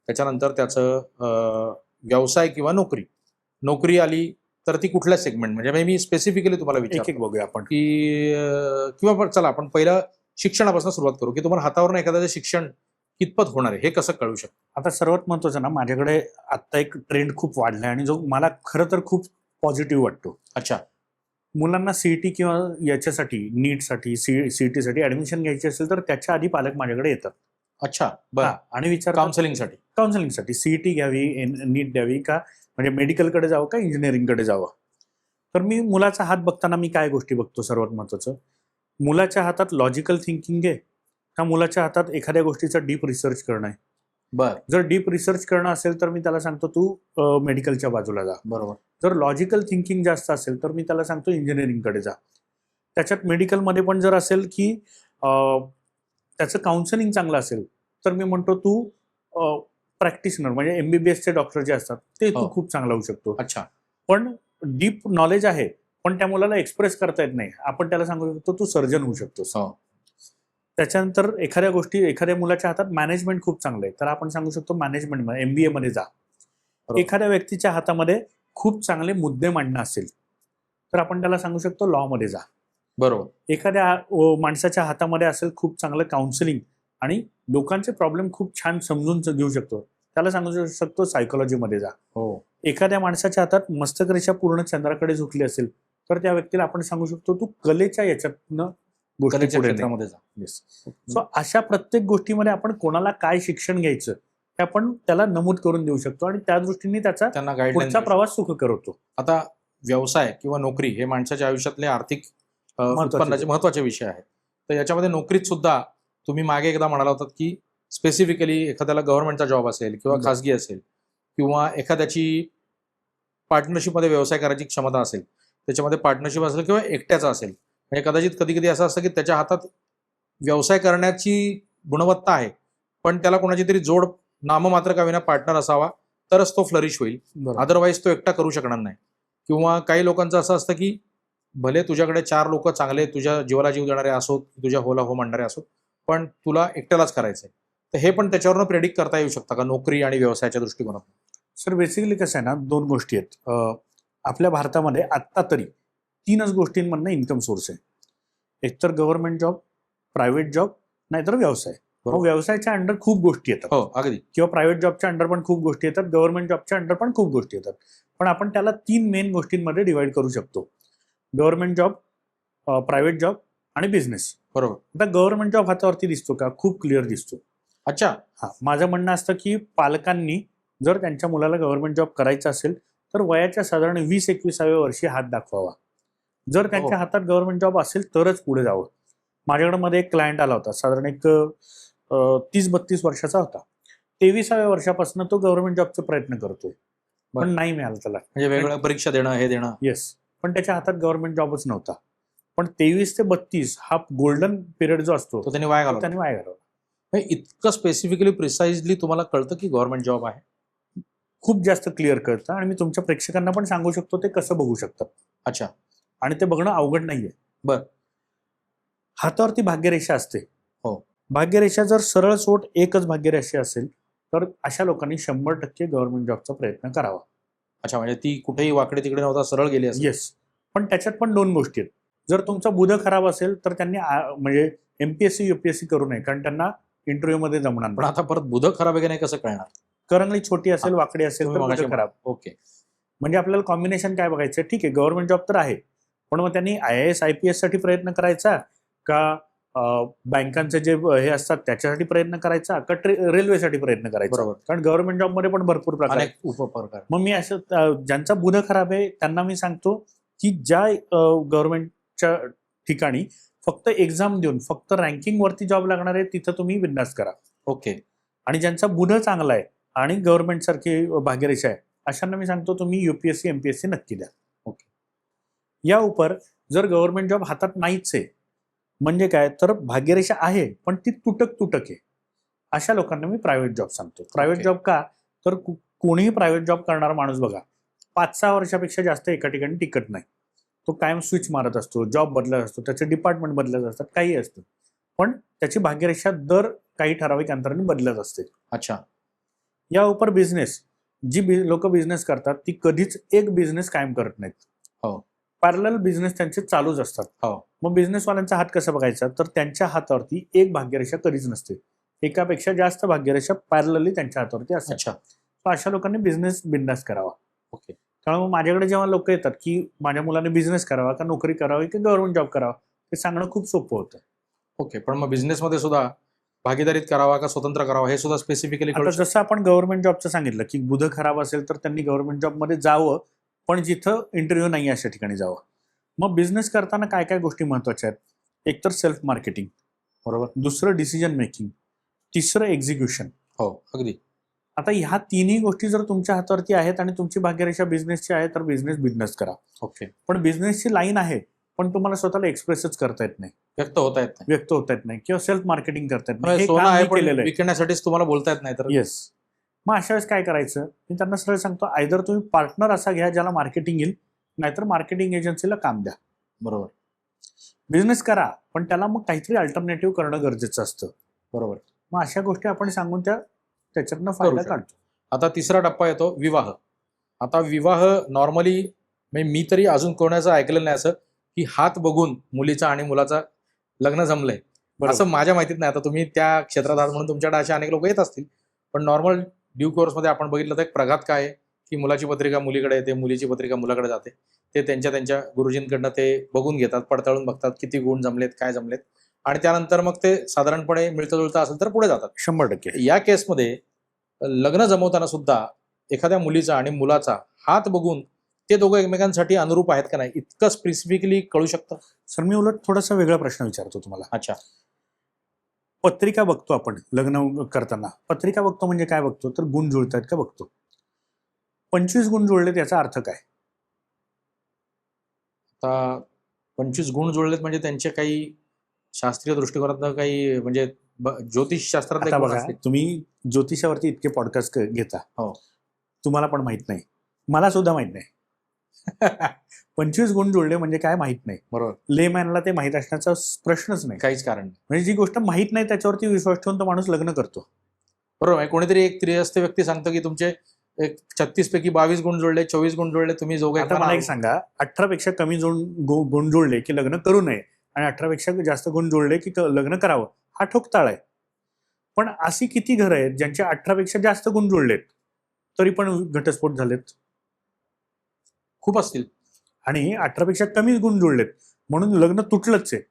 त्याच्यानंतर त्याचं व्यवसाय किंवा नोकरी आली तर ती कुठल्या सेगमेंट म्हणजे मी स्पेसिफिकली तुम्हाला एक एक विचारतो बघूया आपण की किंवा चला आपण पहिलं शिक्षणापासून सुरुवात करू की तुम्हाला हातावरून एखाद्याचं शिक्षण कितपत होणार आहे हे कसं कळू शकतं? आता सर्वात महत्वाचं ना, माझ्याकडे आता एक ट्रेंड खूप वाढलाय आणि जो मला खरं तर खूप पॉझिटिव्ह वाटतो. अच्छा. मुलांना सीईटी किंवा याच्यासाठी नीटसाठी सीईटीसाठी ऍडमिशन घ्यायची असेल तर त्याच्या आधी पालक माझ्याकडे येतात. अच्छा. बरं. आणि विचार काउन्सिलिंगसाठी सीईटी घ्यावी, नीट द्यावी का, म्हणजे मेडिकलकडे जावं का इंजिनिअरिंगकडे जावं. तर मी मुलाचा हात बघताना मी काय गोष्टी बघतो, सर्वात महत्वाचं मुलाच्या हातात लॉजिकल थिंकिंग आहे का मुलाच्या हातात एखाद्या गोष्टीचा डीप रिसर्च करणं आहे. बरं. जर डीप रिसर्च करणं असेल तर मी त्याला सांगतो तू मेडिकलच्या बाजूला जा. बरोबर. जर लॉजिकल थिंकिंग जास्त असेल तर मी त्याला सांगतो इंजिनिअरिंगकडे जा. त्याच्यात मेडिकलमध्ये पण जर असेल की त्याचं काउन्सिलिंग चांगलं असेल तर मी म्हणतो तू प्रॅक्टिशनर म्हणजे MBBSचे डॉक्टर जे असतात ते तू खूप चांगला होऊ शकतो. अच्छा. पण डीप नॉलेज आहे पण त्या मुलाला एक्सप्रेस करता येत नाही, आपण त्याला सांगू शकतो तू सर्जन होऊ शकतोस. त्याच्यानंतर एखाद्या मुलाच्या हातात मॅनेजमेंट खूप चांगलं आहे तर आपण सांगू शकतो मॅनेजमेंट MBA मध्ये जा. एखाद्या व्यक्तीच्या हातामध्ये खूप चांगले मुद्दे मांडणं असेल तर आपण त्याला सांगू शकतो लॉ मध्ये जा. बरोबर. एखाद्या माणसाच्या हातामध्ये असेल खूप चांगलं काउन्सिलिंग आणि लोकांचे प्रॉब्लेम खूप छान समजून घेऊ शकतो त्याला सांगू शकतो सायकोलॉजीमध्ये जा. हो. एखाद्या माणसाच्या हातात मस्तकरेषा पूर्ण चंद्राकडे झुकली असेल तर त्या व्यक्तीला आपण सांगू शकतो तू कलेच्या याच्यातनं गोष्टी कलेच्या पुढे ने. क्षेत्रामध्ये जा. Yes. सो अशा प्रत्येक गोष्टीमध्ये आपण कोणाला काय शिक्षण घ्यायचं हे आपण त्याला नमूद करून देऊ शकतो आणि त्या दृष्टीने त्याचा त्यांना गाईडलाईन. पुढचा प्रवास सुखकर होतो. आता व्यवसाय किंवा नोकरी हे माणसाच्या आयुष्यातले आर्थिक महत्त्वाचे उत्पन्नाचे महत्वाचे विषय आहेत. तर याच्यामध्ये नोकरीत सुद्धा तुम्ही मागे एकदा म्हणाला होतात की स्पेसिफिकली एखाद्याला गव्हर्नमेंटचा जॉब असेल किंवा बरं. खासगी असेल किंवा एखाद्याची पार्टनरशिपमध्ये व्यवसाय करायची क्षमता असेल, त्याच्यामध्ये पार्टनरशिप असेल किंवा एकट्याचा असेल, म्हणजे कदाचित कधी कधी असं असतं की त्याच्या हातात व्यवसाय करण्याची गुणवत्ता आहे पण त्याला कोणाची तरी जोड नाममात्र का विना पार्टनर असावा तरच तो फ्लरिश होईल, बरोबर. अदरवाईज तो एकटा करू शकणार नाही. किंवा काही लोकांचं असं असतं की भले तुझ्याकडे 4 लोक चांगले तुझ्या जीवाला जीव देणारे असोत, तुझ्या होला हो म्हणणारे असोत, पण तुला एकट्यालाच करायचंय. तर हे पण त्याच्यावरून प्रेडिक्ट करता येऊ शकतं का नोकरी आणि व्यवसायाच्या दृष्टिकोनातून? सर बेसिकली कसं आहे ना, 2 गोष्टी आहेत. आपल्या भारतामध्ये आत्ता तरी 3च गोष्टींमधनं इन्कम सोर्स आहे. एकतर गव्हर्नमेंट जॉब, प्रायव्हेट जॉब, नाहीतर व्यवसाय. बरोबर. व्यवसायाच्या अंडर खूप गोष्टी येतात हो, अगदी. किंवा प्रायव्हेट जॉबच्या अंडर पण खूप गोष्टी येतात, गव्हर्नमेंट जॉबच्या अंडर पण खूप गोष्टी येतात. पण आपण त्याला 3 मेन गोष्टींमध्ये डिवाइड करू शकतो: गव्हर्नमेंट जॉब, प्रायव्हेट जॉब आणि बिझनेस. बरोबर. आता गव्हर्नमेंट जॉब हातावरती दिसतो का? खूप क्लिअर दिसतो. अच्छा. हा, माझं म्हणणं असतं की पालकांनी जर त्यांच्या मुलाला गव्हर्नमेंट जॉब करायचा असेल तर वयाच्या साधारण 20-21व्या वर्षी हात दाखवावा. जर त्यांच्या हातात गव्हर्नमेंट जॉब असेल तरच पुढे जावं. माझ्याकडे मध्ये एक क्लायंट आला होता, साधारण एक 30-32 वर्षाचा होता. 23व्या वर्षापासून तो गव्हर्नमेंट जॉबचा प्रयत्न करतोय पण नाही मिळालं त्याला. म्हणजे वेगवेगळ्या परीक्षा देणं, हे देणं. येस, पण त्याच्या हातात गव्हर्नमेंट जॉबच नव्हता. पण 23 ते 32 हा गोल्डन पिरियड जो असतो तो त्यांनी वाया घालवला. त्याने वाया घालवला. म्हणजे इतकं स्पेसिफिकली प्रिसाइजली तुम्हाला कळतं की गव्हर्नमेंट जॉब आहे? खूप जास्त क्लिअर कळतं आणि मी तुमच्या प्रेक्षकांना पण सांगू शकतो ते कसं बघू शकतात. अच्छा. आणि ते बघणं अवघड नाहीये. बर. हातावरती भाग्यरेषा असते. हो. भाग्यरेषा जर सरळ सोट एकच भाग्यरेषा असेल तर अशा लोकांनी 100% गव्हर्नमेंट जॉबचा प्रयत्न करावा. अच्छा, म्हणजे ती कुठेही वाकडे तिकडे नव्हता, सरळ गेली असेल. येस, पण त्याच्यात पण 2 गोष्टी आहेत. जर तुमचा बुध खराब असेल तर त्यांनी म्हणजे MPSC UPSC करू नये, कारण त्यांना इंटरव्ह्यू मध्ये जमणार पण नाही. आता परत बुध खराब आहे की नाही कसं कळणार? करंगली छोटी असेल, वाकडी असेल तर तुम्ही बुध मगाशी खराब. ओके. म्हणजे आपल्याला कॉम्बिनेशन काय बघायचं? ठीक आहे, गव्हर्नमेंट जॉब तर आहे पण मग त्यांनी IAS IPS साठी प्रयत्न करायचा का बँकांचे जे हे असतात त्याच्यासाठी प्रयत्न करायचा का रेल्वेसाठी प्रयत्न करायचा? बरोबर. कारण गव्हर्नमेंट जॉब मध्ये पण भरपूर प्रकार आहेत. अनेक उपप्रकार. मग मी असं ज्यांचा बुध खराब आहे त्यांना मी सांगतो की ज्या गव्हर्नमेंटच्या ठिकाणी फक्त एक्झाम देऊन फक्त रँकिंग वरती जॉब लागणार आहे तिथं तुम्ही बिंदास करा. ओके. आणि ज्यांचा बुध चांगला आहे आणि गव्हर्नमेंट सारखी भाग्यरेषा आहे अशांना मी सांगतो तुम्ही UPSC MPSC नक्की द्या. ओके. या उपर जर गव्हर्नमेंट जॉब हातात नाहीच आहे म्हणजे काय, तर भाग्यरेषा आहे पण ती तुटक आहे, अशा लोकांना मी प्रायव्हेट जॉब सांगतो. Private Okay. जॉब का, तर कोणीही प्रायव्हेट जॉब करणारा माणूस बघा 5-6 वर्षापेक्षा जास्त एका ठिकाणी टिकत नाही. तो कायम स्विच मारत असतो, जॉब बदलत असतो, त्याचे डिपार्टमेंट बदलत असतात, काही असतं, पण त्याची भाग्यरेषा दर काही ठराविक अंतराने बदलत असते. अच्छा. या उपर बिझनेस, जी लोक बिझनेस करतात ती कधीच एक बिझनेस कायम करत नाहीत. हो. पॅरलल बिझनेस त्यांचे चालूच असतात. हो. मग बिझनेसवाल्यांचा हात कसा बघायचा, तर त्यांच्या हातावरती एक भाग्यरेषा कधीच नसते, एकापेक्षा जास्त भाग्यरेषा पॅरलली त्यांच्या हातावरती असतात. अच्छा. तर अशा लोकांनी बिझनेस बिंदास करावा. ओके. त्यामुळे माझ्याकडे जेव्हा लोक येतात की माझ्या मुलाने बिझनेस करावा का नोकरी करावी की गव्हर्नमेंट जॉब करावा, ते सांगणं खूप सोपं होतं. ओके. पण मग बिझनेसमध्ये सुद्धा भागीदारीत करावा का स्वतंत्र करावा हे सुद्धा स्पेसिफिकली आता जसं आपण गव्हर्नमेंट जॉबचं सांगितलं की बुध खराब असेल तर त्यांनी गव्हर्नमेंट जॉबमध्ये जावं पण जिथं इंटरव्ह्यू नाही अशा ठिकाणी जावं. मग बिझनेस करताना काय काय गोष्टी महत्वाच्या आहेत? एकतर सेल्फ मार्केटिंग, बरोबर, दुसरं डिसिजन मेकिंग, तिसरं एक्झिक्युशन. हो, अगदी. आता ह्या तिन्ही गोष्टी जर तुमच्या हातावरती आहेत आणि तुमची भाग्यरेषा बिझनेसची आहे तर बिझनेस करा. ओके. पण बिझनेसची लाईन आहे पण तुम्हाला स्वतःला एक्सप्रेसच करता येत नाही, व्यक्त होता येत नाही, व्यक्त होता येत नाही किंवा सेल्फ मार्केटिंग करता येत नाही, म्हणजे हे सोनं काम आहे मी पण केलेलं आहे. विकण्यासाठीच तुम्हाला बोलता येत नाही तर येस. मग अशा वेळेस काय करायचं, मी त्यांना सरळ सांगतो आयदर तुम्ही पार्टनर असा घ्या ज्याला मार्केटिंग येईल, नाहीतर मार्केटिंग एजन्सीला काम द्या. बरोबर. बिझनेस करा पण त्याला मग काहीतरी अल्टरनेटिव्ह करणं गरजेचं असतं. बरोबर. मग अशा गोष्टी आपण सांगून त्याच्यातनं फायदा शकतो. काढतो. आता तिसरा टप्पा येतो विवाह. आता विवाह नॉर्मली मी तरी अजून कोणाचं ऐकलेलं नाही असं की हात बघून मुलीचा आणि मुलाचा लग्न जमलंय असं माझ्या माहितीत नाही. आता तुम्ही त्या क्षेत्रात आहात म्हणून तुमच्याकडे असे अनेक लोक येत असतील, पण नॉर्मल ड्यू कोर्समध्ये आपण बघितलं तर एक प्रघात काय आहे की मुलाची पत्रिका मुलीकडे येते, मुलीची पत्रिका मुलाकडे जाते. ते त्यांच्या गुरुजींकडनं ते बघून घेतात, पडताळून बघतात किती गुण जमलेत, काय जमलेत, आणि त्यानंतर मग ते साधारणपणे मिळतं जुळतं असेल तर पुढे जातात. 100%. या केसमध्ये लग्न जमवताना सुद्धा एखाद्या मुलीचा आणि मुलाचा हात बघून ते दोघं एकमेकांसाठी अनुरूप आहेत का नाही इतकं स्पेसिफिकली कळू शकतं. सर मी उलट थोडासा वेगळा प्रश्न विचारतो तुम्हाला. अच्छा. पत्रिका बघतो आपण लग्न करताना, पत्रिका बघतो म्हणजे काय बघतो तर गुण जुळतात का बघतो. 25 गुण जुळले त्याचा अर्थ काय? आता 25 गुण जुळलेत म्हणजे त्यांचे काही शास्त्रीय दृष्टिकोनातनं काही म्हणजे ज्योतिष शास्त्रात आता बघा, तुम्ही ज्योतिषावरती इतके पॉडकास्ट घेता, हो. तुम्हाला पण माहित नाही, मला सुद्धा माहित नाही. 25 गुण जुळले म्हणजे काय माहित नाही. बरोबर. लेमॅनला ते माहित असण्याचा प्रश्नच नाही. काहीच कारण नाही. म्हणजे जी गोष्ट माहित नाही त्याच्यावरती विश्वास ठेवून तो माणूस लग्न करतो. बरोबर आहे. कोणीतरी एक त्रियस्थ व्यक्ती सांगतो की तुमचे एक 36 पैकी 22 गुण जुळले, 24 गुण जुळले, तुम्ही जो आता मला एक सांगा, 18 पेक्षा कमी गुण जुळले की लग्न करू नये आणि 18 पेक्षा जास्त गुण जुळले की लग्न करावं, हा ठोकताळ आहे. पण अशी किती घरं आहेत ज्यांचे 18 पेक्षा जास्त गुण जुळलेत तरी पण घटस्फोट झालेत? खूप असतील. आणि 18 पेक्षा कमी गुण जुळलेत म्हणून लग्न तुटलंच आहे,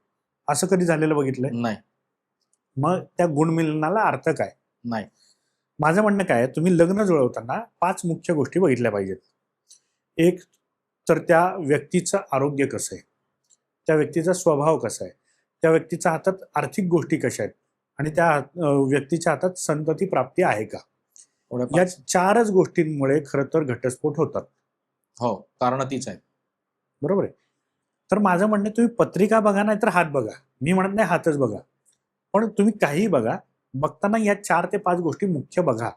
असं कधी झालेलं बघितलंय? नाही. मग त्या गुणमिलनाला अर्थ काय? नाही. माझं म्हणणं काय, तुम्ही लग्न जुळवताना 5 मुख्य गोष्टी बघितल्या पाहिजेत. एक तर त्या व्यक्तीचं आरोग्य कसं आहे, त्या व्यक्तीचा स्वभाव कसा आहे, त्या व्यक्तीच्या हातात आर्थिक गोष्टी कशा आहेत आणि त्या व्यक्तीच्या हातात संतती प्राप्ती आहे का. या 4च गोष्टींमुळे खरं तर घटस्फोट होतात. हो, कारण तीच आहे. बरोबर आहे. तर माझं म्हणणं, तुम्ही पत्रिका बघा नाही तर हात बघा. मी म्हणत नाही हातच बघा, पण तुम्ही काही बघा, बघताना या 4 ते 5 गोष्टी मुख्य बघा.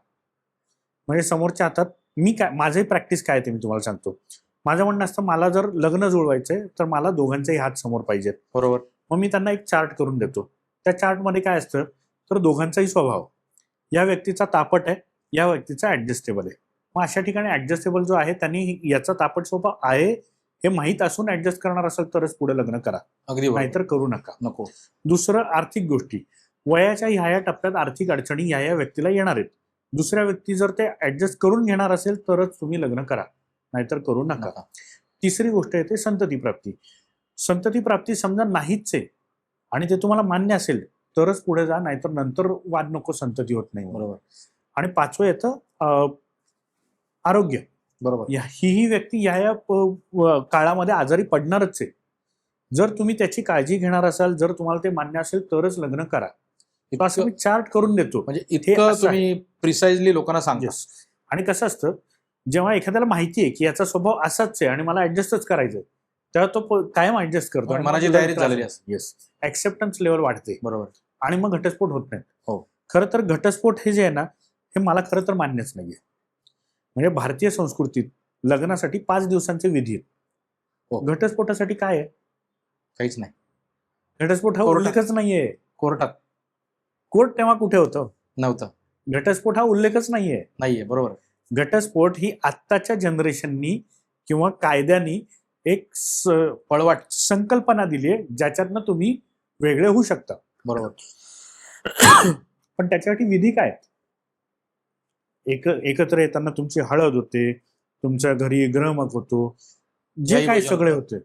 म्हणजे समोरच्या हातात मी काय, माझंही प्रॅक्टिस काय ते मी तुम्हाला सांगतो. माझं म्हणणं असतं, मला जर लग्न जुळवायचंय तर मला दोघांचेही हात समोर पाहिजेत. बरोबर. मग मी त्यांना एक चार्ट करून देतो. त्या चार्टमध्ये काय असतं तर दोघांचाही स्वभाव, या व्यक्तीचा तापट आहे, या व्यक्तीचा ऍडजस्टेबल आहे. मग अशा ठिकाणी ऍडजस्टेबल जो आहे त्यांनी याचा तापट स्वभाव आहे हे माहीत असून ऍडजस्ट करणार असेल तरच पुढे लग्न करा, अगदी नाहीतर करू नका. नको. दुसरं, आर्थिक गोष्टी. वयाच्या ह्या टप्प्यात आर्थिक अडचणी या व्यक्तीला येणार आहेत. दुसऱ्या व्यक्ती जर ते ऍडजस्ट करून घेणार असेल तरच तुम्ही लग्न करा, नाहीतर करू नका. तिसरी गोष्ट येते संतती प्राप्ती. संतती प्राप्ती समजा नाहीच आहे आणि ते तुम्हाला मान्य असेल तरच पुढे जा, नाहीतर नंतर वाद नको, संतती होत नाही. बरोबर. आणि 5वं येतं आरोग्य. बरोबर. ही व्यक्ती या काळामध्ये आजारी पडणारच आहे. जर तुम्ही त्याची काळजी घेणार असाल, जर तुम्हाला ते मान्य असेल तरच लग्न करा. असं मी चार्ट करून देतो. म्हणजे इतकं तुम्ही प्रिसाइजली लोकांना सांगा. आणि कसं असतं, जेव्हा एखाद्याला माहिती आहे की याचा स्वभाव असाच आहे आणि मला ऍडजस्टच करायचंय, तेव्हा तो कायम ऍडजस्ट करतो आणि मनाची तयारी झालेली असते. येस, ऍक्सेप्टन्स लेवल वाढते. बरोबर. आणि मग घटस्फोट होत नाही. हो. खरं तर घटस्फोट हे जे आहे ना, हे मला खरं तर मान्यच नाहीये. म्हणजे भारतीय संस्कृतीत लग्नासाठी 5 दिवसांचे विधी आहेत. हो. घटस्फोटासाठी काय आहे? काहीच नाही. घटस्फोट हा उल्लेखच नाहीये. कोर्टात. कोर्ट तेव्हा कुठे होतं? नव्हतं. घटस्फोट हा उल्लेखच नाहीये. बरोबर. घटस्फोट ही आत्ताच्या जनरेशननी किंवा कायद्यानी एक पळवाट संकल्पना दिली आहे ज्याच्यातनं तुम्ही वेगळे होऊ शकता. बरोबर. पण त्याच्यासाठी विधी काय? एकत्र येताना तुमची हळद होते, तुमच्या घरी ग्रहमक होतो, जे काही सगळे होते.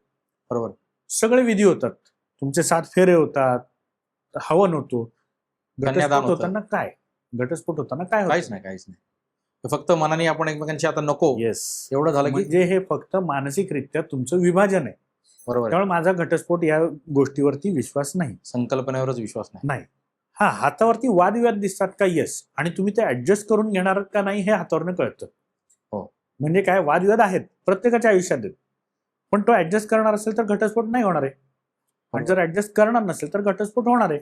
बरोबर. सगळे विधी होतात. तुमचे 7 फेरे होतात, हवन होतो. घटस्फोट होताना काय? घटस्फोट होताना काय? काहीच नाही. फक्त मनाने आपण एकमेकांची आता नको. येस, एवढं झालं की म्हणजे हे फक्त मानसिकरित्या तुमचं विभाजन आहे. बरोबर. त्यामुळे माझा घटस्फोट या गोष्टीवरती विश्वास नाही. संकल्पनेवरच विश्वास नाही. हा, हातावरती वादविवाद दिसतात का? येस. आणि तुम्ही ते ऍडजस्ट करून घेणार का नाही हे हातावरनं कळतं. हो. म्हणजे काय, वादविवाद आहेत प्रत्येकाच्या आयुष्यात आहेत, पण तो ऍडजस्ट करणार असेल तर घटस्फोट नाही होणार आहे, आणि जर ऍडजस्ट करणार नसेल तर घटस्फोट होणार आहे.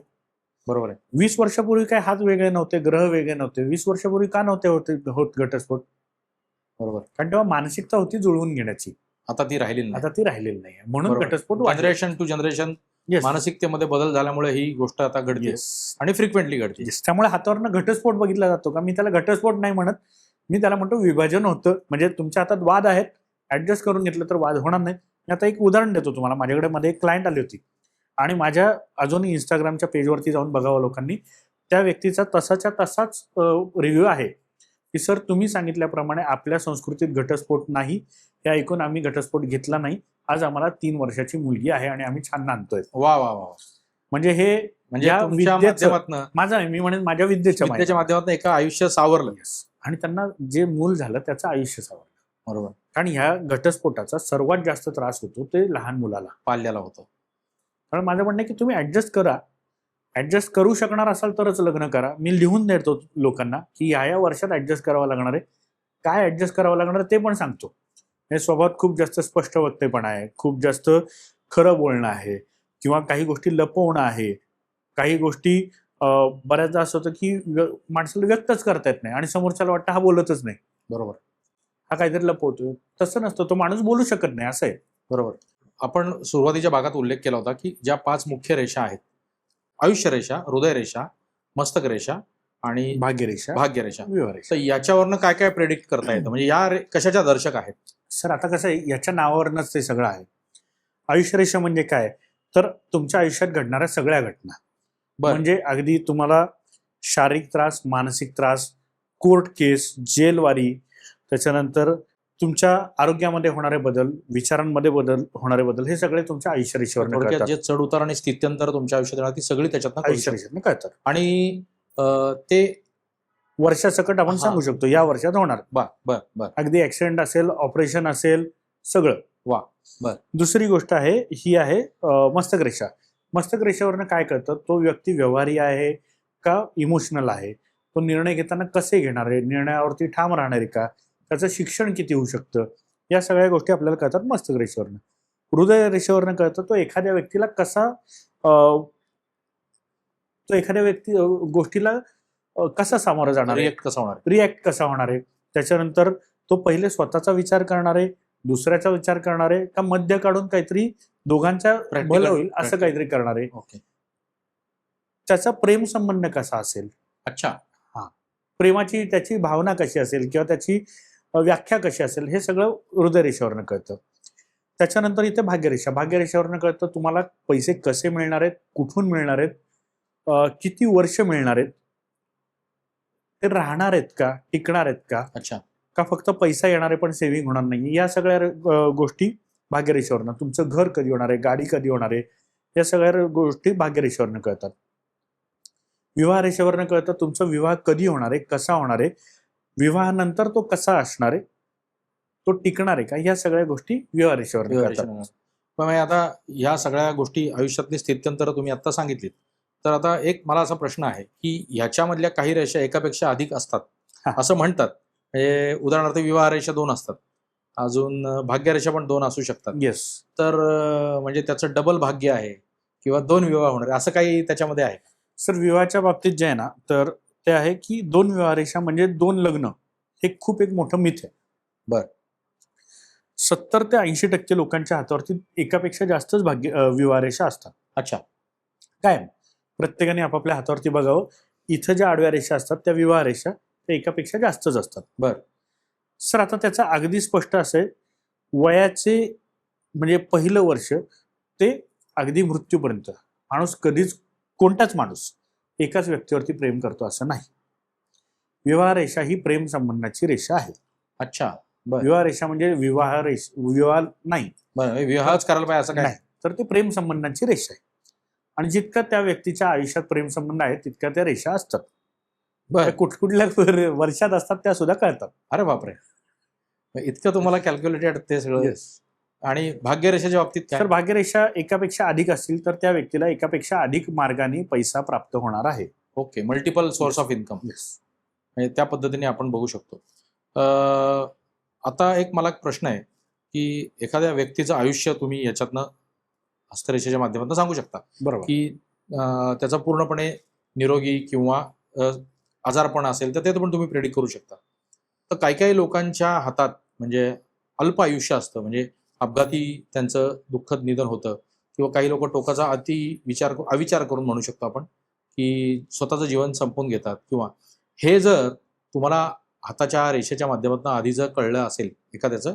बरोबर आहे. 20 वर्षापूर्वी काय हात वेगळे नव्हते, ग्रह वेगळे नव्हते. 20 वर्षापूर्वी का नव्हते होत घटस्फोट? बरोबर. कारण तेव्हा मानसिकता होती जुळवून घेण्याची. आता ती राहिलेली नाही. म्हणून घटस्फोट जनरेशन टू जनरेशन मानसिकतेमध्ये बदल झाल्यामुळे ही गोष्ट आता घडते आणि फ्रिक्वेंटली घडते. त्यामुळे हातावरनं घटस्फोट बघितला जातो का? मी त्याला घटस्फोट नाही म्हणत, मी त्याला म्हणतो विभाजन होतं. म्हणजे तुमच्या हातात वाद आहेत, ऍडजस्ट करून घेतलं तर वाद होणार नाही. मी आता एक उदाहरण देतो तुम्हाला. माझ्याकडे मध्ये एक क्लायंट आली होती आणि माझ्या अजूनही इंस्टाग्रामच्या पेजवरती जाऊन बघावं लोकांनी, त्या व्यक्तीचा तसाच्या तसाच रिव्ह्यू आहे. की सर तुम्ही सांगितल्याप्रमाणे आपल्या संस्कृतीत घटस्फोट नाही, हे ऐकून आम्ही घटस्फोट घेतला नाही. आज आम्हाला 3 वर्षाची मुलगी आहे आणि आम्ही छान नांदतोय. वा वा वा. म्हणजे हे म्हणजे या तुमच्या विद्येचं- माध्यमातनं माझं नाही, मी म्हणेन माझ्या विद्येच्या विद्येच्या माध्यमातून एका आयुष्य सावरलं. आणि त्यांना जे मूल झालं त्याचं आयुष्य सावरलं. बरोबर. कारण ह्या घटस्फोटाचा सर्वात जास्त त्रास होतो ते लहान मुलाला. पाल्याला होतं. कारण माझं म्हणणं आहे की तुम्ही ऍडजस्ट करा. ऍडजस्ट करू शकणार असाल तरच लग्न करा. मी लिहून देतो लोकांना की ह्या वर्षात ऍडजस्ट करावं लागणार आहे. काय ऍडजस्ट करावं लागणार आहे ते पण सांगतो. हे स्वभावात खूप जास्त स्पष्ट वक्तेपणा आहे, खूप जास्त खरं बोलणं आहे, किंवा काही गोष्टी लपवणं आहे. काही गोष्टी बऱ्याचदा असं होतं की माणसाला व्यक्तच करता येत नाही आणि समोरच्याला वाटतं हा बोलतच नाही, बरोबर, हा काहीतरी लपवतो. तसं नसतं, तो माणूस बोलू शकत नाही असं आहे. बरोबर. आपण सुरुवातीच्या भागात उल्लेख केला होता की ज्या 5 मुख्य रेषा आहेत, आयुष्य रेषा, हृदय रेषा, मस्तक रेषा आणि भाग्यरेषा, भाग्यरेषा, विवाहरेषा. तर याच्यावरनं काय काय प्रेडिक्ट करता येतं? म्हणजे या कशाच्या दर्शक आहेत? सर आता कसं आहे, याच्या नावावरनच ते सगळं आहे. आयुष्यरेषा म्हणजे काय, तर तुमच्या आयुष्यात घडणाऱ्या सगळ्या घटना. बरं. म्हणजे अगदी तुम्हाला शारीरिक त्रास, मानसिक त्रास, कोर्ट केस, जेलवारी, त्याच्यानंतर तुमच्या आरोग्यामध्ये होणारे बदल, विचारांमध्ये बदल होणारे बदल, हे सगळे तुमच्या आयुष्यरेषेवर थोडक्यात कळतात. जे चढ उतार आणि स्थित्यंतर तुमच्या आयुष्यात येणार ती सगळी त्याच्यातनं कळू शकतात. आयुष्यरेषेतनं कळतात. आणि ते वर्षासकट आपण हा. सांगू शकतो या वर्षात होणार. बर बर बर. अगदी ऍक्सिडेंट असेल, ऑपरेशन असेल, सगळं. वा, बर. दुसरी गोष्ट आहे, ही आहे मस्तक रेषा. मस्तक रेषेवरनं काय कळतं, तो व्यक्ती व्यवहारी आहे का इमोशनल आहे, तो निर्णय घेताना कसे घेणार आहे, निर्णयावरती ठाम राहणार आहे का, त्याचं शिक्षण किती होऊ शकतं, या सगळ्या गोष्टी आपल्याला कळतात मस्तक रेषेवरनं. हृदय रेषेवरनं कळतं तो एखाद्या व्यक्तीला कसा तो एखाद्या गोष्टीला कसा सामोरं जाणार आहे, रिएक्ट कसा होणार? रिॲक्ट कसा होणार आहे. त्याच्यानंतर तो पहिले स्वतःचा विचार करणार आहे, दुसऱ्याचा विचार करणार आहे, का मध्य काढून काहीतरी दोघांच्या भलं होईल असं काहीतरी करणार आहे. ओके. त्याचा प्रेम संबंध कसा असेल, अच्छा. प्रेमाची त्याची भावना कशी असेल किंवा त्याची व्याख्या कशी असेल, हे सगळं हृदय रेषेवरनं कळतं. त्याच्यानंतर इथे भाग्यरेषा. भाग्यरेषेवरनं कळतं तुम्हाला पैसे कसे मिळणार आहेत, कुठून मिळणार आहेत, किती वर्ष मिळणार आहेत, ते राहणार आहेत का, टिकणार आहेत का, अच्छा, का फक्त पैसा येणार आहे पण सेव्हिंग होणार नाही, या सगळ्या गोष्टी भाग्यरेषेवरनं. तुमचं घर कधी होणार आहे, गाडी कधी होणार आहे, या सगळ्या गोष्टी भाग्यरेषेवरनं कळतात. विवाह रेषेवरनं कळतं तुमचा विवाह कधी होणार आहे, कसा होणार आहे, विवाहानंतर तो कसा असणार आहे, तो टिकणार आहे का, या सगळ्या गोष्टी विवाह रेषेवरनं कळतात. पण आता ह्या सगळ्या गोष्टी आयुष्यातली स्थित्यंतर तुम्ही आता सांगितलीत, तर आता एक मला असा प्रश्न आहे की ह्याच्यामधल्या काही रेषा एकापेक्षा अधिक असतात असं म्हणतात. म्हणजे उदाहरणार्थ विवाह रेषा 2 असतात, अजून भाग्यरेषा पण 2 असू शकतात. येस. तर म्हणजे त्याचं डबल भाग्य आहे किंवा 2 विवाह होणार असं काही त्याच्यामध्ये आहे? सर विवाहाच्या बाबतीत जे आहे ना, तर ते आहे की 2 विवाह रेषा म्हणजे 2 लग्न, हे खूप एक मोठं मिथ आहे. बर. 70 ते 80% लोकांच्या हातावरती एकापेक्षा जास्तच विवाह रेषा असतात. अच्छा. काय प्रत्येकाने आपापल्या हातावरती बघावं, इथं ज्या आडव्या रेषा असतात त्या विवाह रेषा त्या एकापेक्षा जास्तच असतात. बर. सर आता त्याचं अगदी स्पष्ट असं आहे, वयाचे म्हणजे पहिलं वर्ष ते अगदी मृत्यूपर्यंत माणूस कधीच, कोणताच माणूस एकाच व्यक्तीवरती प्रेम करतो असं नाही. विवाह रेषा ही प्रेम संबंधाची रेषा आहे. अच्छा. बर. विवाह रेषा म्हणजे विवाह नाही, बरं, विवाहच करायला पाहिजे असं काय नाही, तर ते प्रेम संबंधांची रेषा आहे. आणि जितका त्या व्यक्तीच्या आयुष्यात प्रेम संबंध आहे तितक्या त्या रेषा असतात. बर. कुठल्या वर्षात असतात त्या सुद्धा कळतात. अरे बापरे, इतकं तुम्हाला कॅल्क्युलेटेड ते सगळं. आणि भाग्यरेषेच्या बाबतीत काय? तर भाग्यरेषा एकापेक्षा अधिक असतील तर त्या व्यक्तीला एकापेक्षा अधिक मार्गाने पैसा प्राप्त होणार आहे. Okay, multiple source of income, म्हणजे त्या पद्धतीने आपण बघू शकतो. आता एक मला एक प्रश्न आहे की एखाद्या व्यक्तीचं आयुष्य तुम्ही याच्यातनं हस्तरेषेच्या माध्यमातून सांगू शकता बरोबर की त्याचा पूर्णपणे निरोगी किंवा आजारपण असेल तर ते पण तुम्ही प्रेडिक्ट करू शकता. तर काही काही लोकांच्या हातात म्हणजे अल्प आयुष्य असतं, म्हणजे अपघाती त्यांचं दुःखद निधन होतं, किंवा काही लोक टोकाचा अविचार करून म्हणू शकतो आपण की स्वतःचं जीवन संपवून घेतात. किंवा हे जर तुम्हाला हाताच्या रेषेच्या माध्यमातून आधी जर कळलं असेल एखाद्याचं,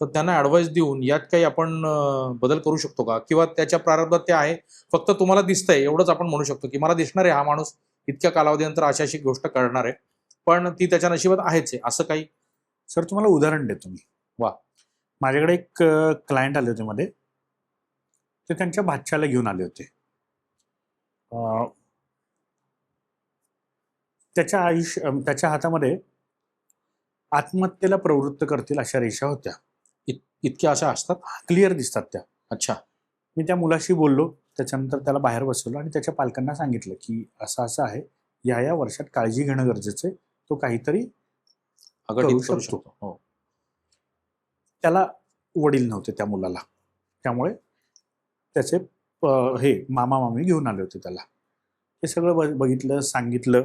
तर त्यांना ॲडवाईस देऊन यात काही आपण बदल करू शकतो का, किंवा त्याच्या प्रारंभात ते आहे फक्त तुम्हाला दिसतंय एवढंच आपण म्हणू शकतो की मला दिसणार आहे हा माणूस इतक्या कालावधीनंतर अशी गोष्ट कळणार आहे, पण ती त्याच्या नशिबात आहेच आहे असं काही? सर तुम्हाला उदाहरण देतो मी. वा. माझ्याकडे एक क्लायंट आले होते मध्ये. ते त्यांच्या भाच्याला घेऊन आले होते. त्याच्या हातामध्ये आत्महत्येला प्रवृत्त करतील अशा रेषा होत्या. इतक्या अशा असतात? क्लिअर दिसतात त्या. अच्छा. मी त्या मुलाशी बोललो. त्याच्यानंतर त्याला बाहेर बसवलं आणि त्याच्या पालकांना सांगितलं की असं असं आहे, या वर्षात काळजी घेणं गरजेचं आहे. तो काहीतरी अगदी करू शकतो. हो. त्याला वडील नव्हते त्या मुलाला, त्यामुळे त्याचे हे मामा मामी घेऊन आले होते त्याला. हे सगळं बघितलं, सांगितलं.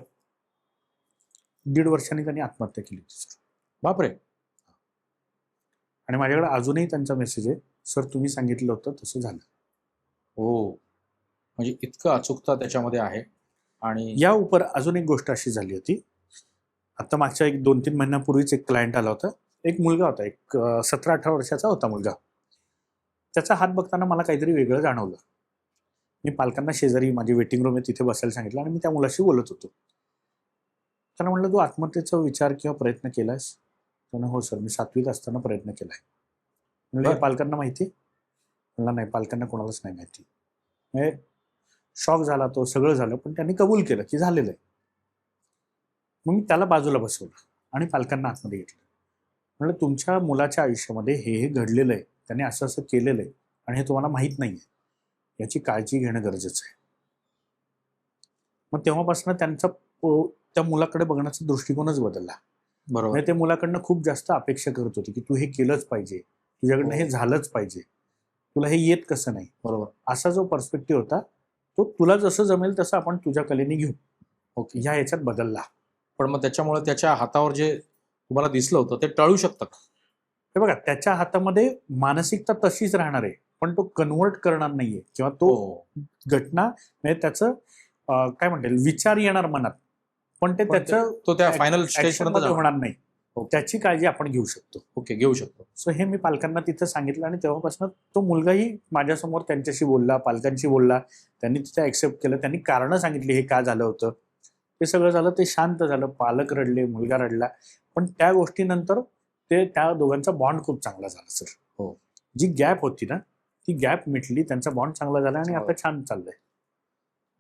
1.5 वर्षांनी त्यांनी आत्महत्या केली होती सर. बापरे. आणि माझ्याकडे अजूनही त्यांचा मेसेज आहे, सर तुम्ही सांगितलं होतं तसं झालं. हो, म्हणजे इतकं अचूकता त्याच्यामध्ये आहे. आणि या उपर अजून एक गोष्ट अशी झाली होती. आता मागच्या 1-2-3 महिन्यापूर्वीच एक क्लायंट आला होता. एक मुलगा होता, एक 17-18 वर्षाचा होता मुलगा. त्याचा हात बघताना मला काहीतरी वेगळं जाणवलं. मी पालकांना शेजारी माझी वेटिंग रूम आहे तिथे बसायला सांगितलं आणि मी त्या मुलाशी बोलत होतो. त्याला म्हटलं तू आत्महत्येचा विचार किंवा प्रयत्न केलास? त्याने हो सर मी 7वीत असताना प्रयत्न केलाय. म्हणजे पालकांना माहिती? म्हणलं नाही, पालकांना कोणालाच नाही माहिती. म्हणजे शॉक झाला तो, सगळं झालं, पण त्यांनी कबूल केलं की झालेलं आहे. मग मी त्याला बाजूला बसवलं आणि पालकांना आतमध्ये घेतलं. म्हणलं तुमच्या मुलाच्या आयुष्यामध्ये हे घडलेलं आहे, त्याने असं असं केलेलं आहे आणि हे तुम्हाला माहीत नाही आहे, याची काळजी घेणं गरजेचं आहे. मग तेव्हापासून त्यांचा त्या मुलाकडे बघण्याचा दृष्टिकोनच बदलला. बरोबर. म्हणजे ते मुलाकडनं खूप जास्त अपेक्षा करत होती की तू हे केलंच पाहिजे, तुझ्याकडनं हे झालंच पाहिजे, तुला हे येत कसं नाही. बरोबर. असा जो पर्स्पेक्टिव्ह होता तो तुला जसं जमेल तसं आपण तुझ्या कलेने घेऊ. ओके. ह्या याच्यात बदलला. पण मग त्याच्यामुळे त्याच्या हातावर जे तुम्हाला दिसलं होतं ते टळू शकतं का? हे बघा, त्याच्या हातामध्ये मानसिकता तशीच राहणार आहे, पण तो कन्व्हर्ट करणार नाहीये किंवा तो घटना म्हणजे त्याचं काय म्हणतील विचार येणार मनात, पण ते त्याचं तो त्या फायनल स्टेज पर्यंत होणार नाही. त्याची काळजी आपण घेऊ शकतो. ओके, घेऊ शकतो. सो हे मी पालकांना तिथं सांगितलं आणि तेव्हापासून तो मुलगाही माझ्यासमोर त्यांच्याशी बोलला, पालकांशी बोलला. त्यांनी तिथे ऍक्सेप्ट केलं, त्यांनी कारणं सांगितली हे का झालं होतं. ते सगळं झालं, ते शांत झालं. पालक रडले, मुलगा रडला, पण त्या गोष्टीनंतर ते त्या दोघांचा बॉन्ड खूप चांगला झाला सर. हो. जी गॅप होती ना ती गॅप मिटली, त्यांचा बॉन्ड चांगला झाला आणि आता छान चाललंय.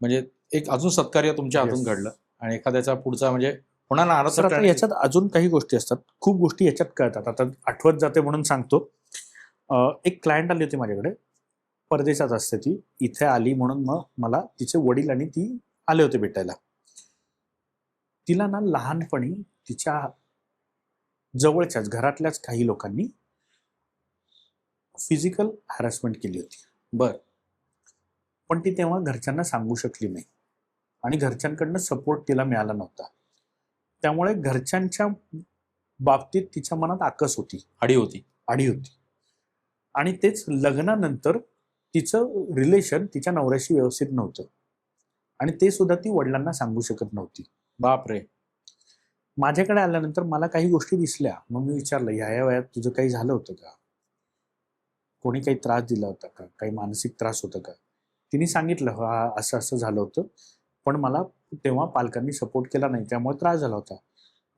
म्हणजे एक अजून सत्कार्य तुमच्या हातून घडलं आणि एखाद्याचा पुढचा म्हणजे होणार ना सर. आता याच्यात अजून काही गोष्टी असतात, खूप गोष्टी याच्यात कळतात. आता आठवत जाते म्हणून सांगतो. एक क्लायंट आली होती माझ्याकडे, परदेशात असते ती, इथे आली म्हणून मग मला तिचे वडील आणि ती आले होते भेटायला. तिला ना लहानपणी तिच्या जवळच्याच घरातल्याच काही लोकांनी फिजिकल हॅरॅसमेंट केली होती. बर. पण ती तेव्हा घरच्यांना सांगू शकली नाही आणि घरच्यांकडनं सपोर्ट तिला मिळाला नव्हता. त्यामुळे घरच्यांच्या बाबतीत तिच्या मनात आकस होती, आडी होती. आणि तेच लग्नानंतर तिचं रिलेशन तिच्या नवऱ्याशी व्यवस्थित नव्हतं आणि ते सुद्धा ती वडिलांना सांगू शकत नव्हती. बापरे. माझ्याकडे आल्यानंतर मला काही गोष्टी दिसल्या. मग मी विचारलं, ह्या वयात तुझं काही झालं होतं का? कोणी काही त्रास दिला होता का? काही मानसिक त्रास होता का? तिने सांगितलं, हा असं असं झालं होतं, पण मला तेव्हा पालकांनी सपोर्ट केला नाही, त्यामुळे त्रास झाला होता.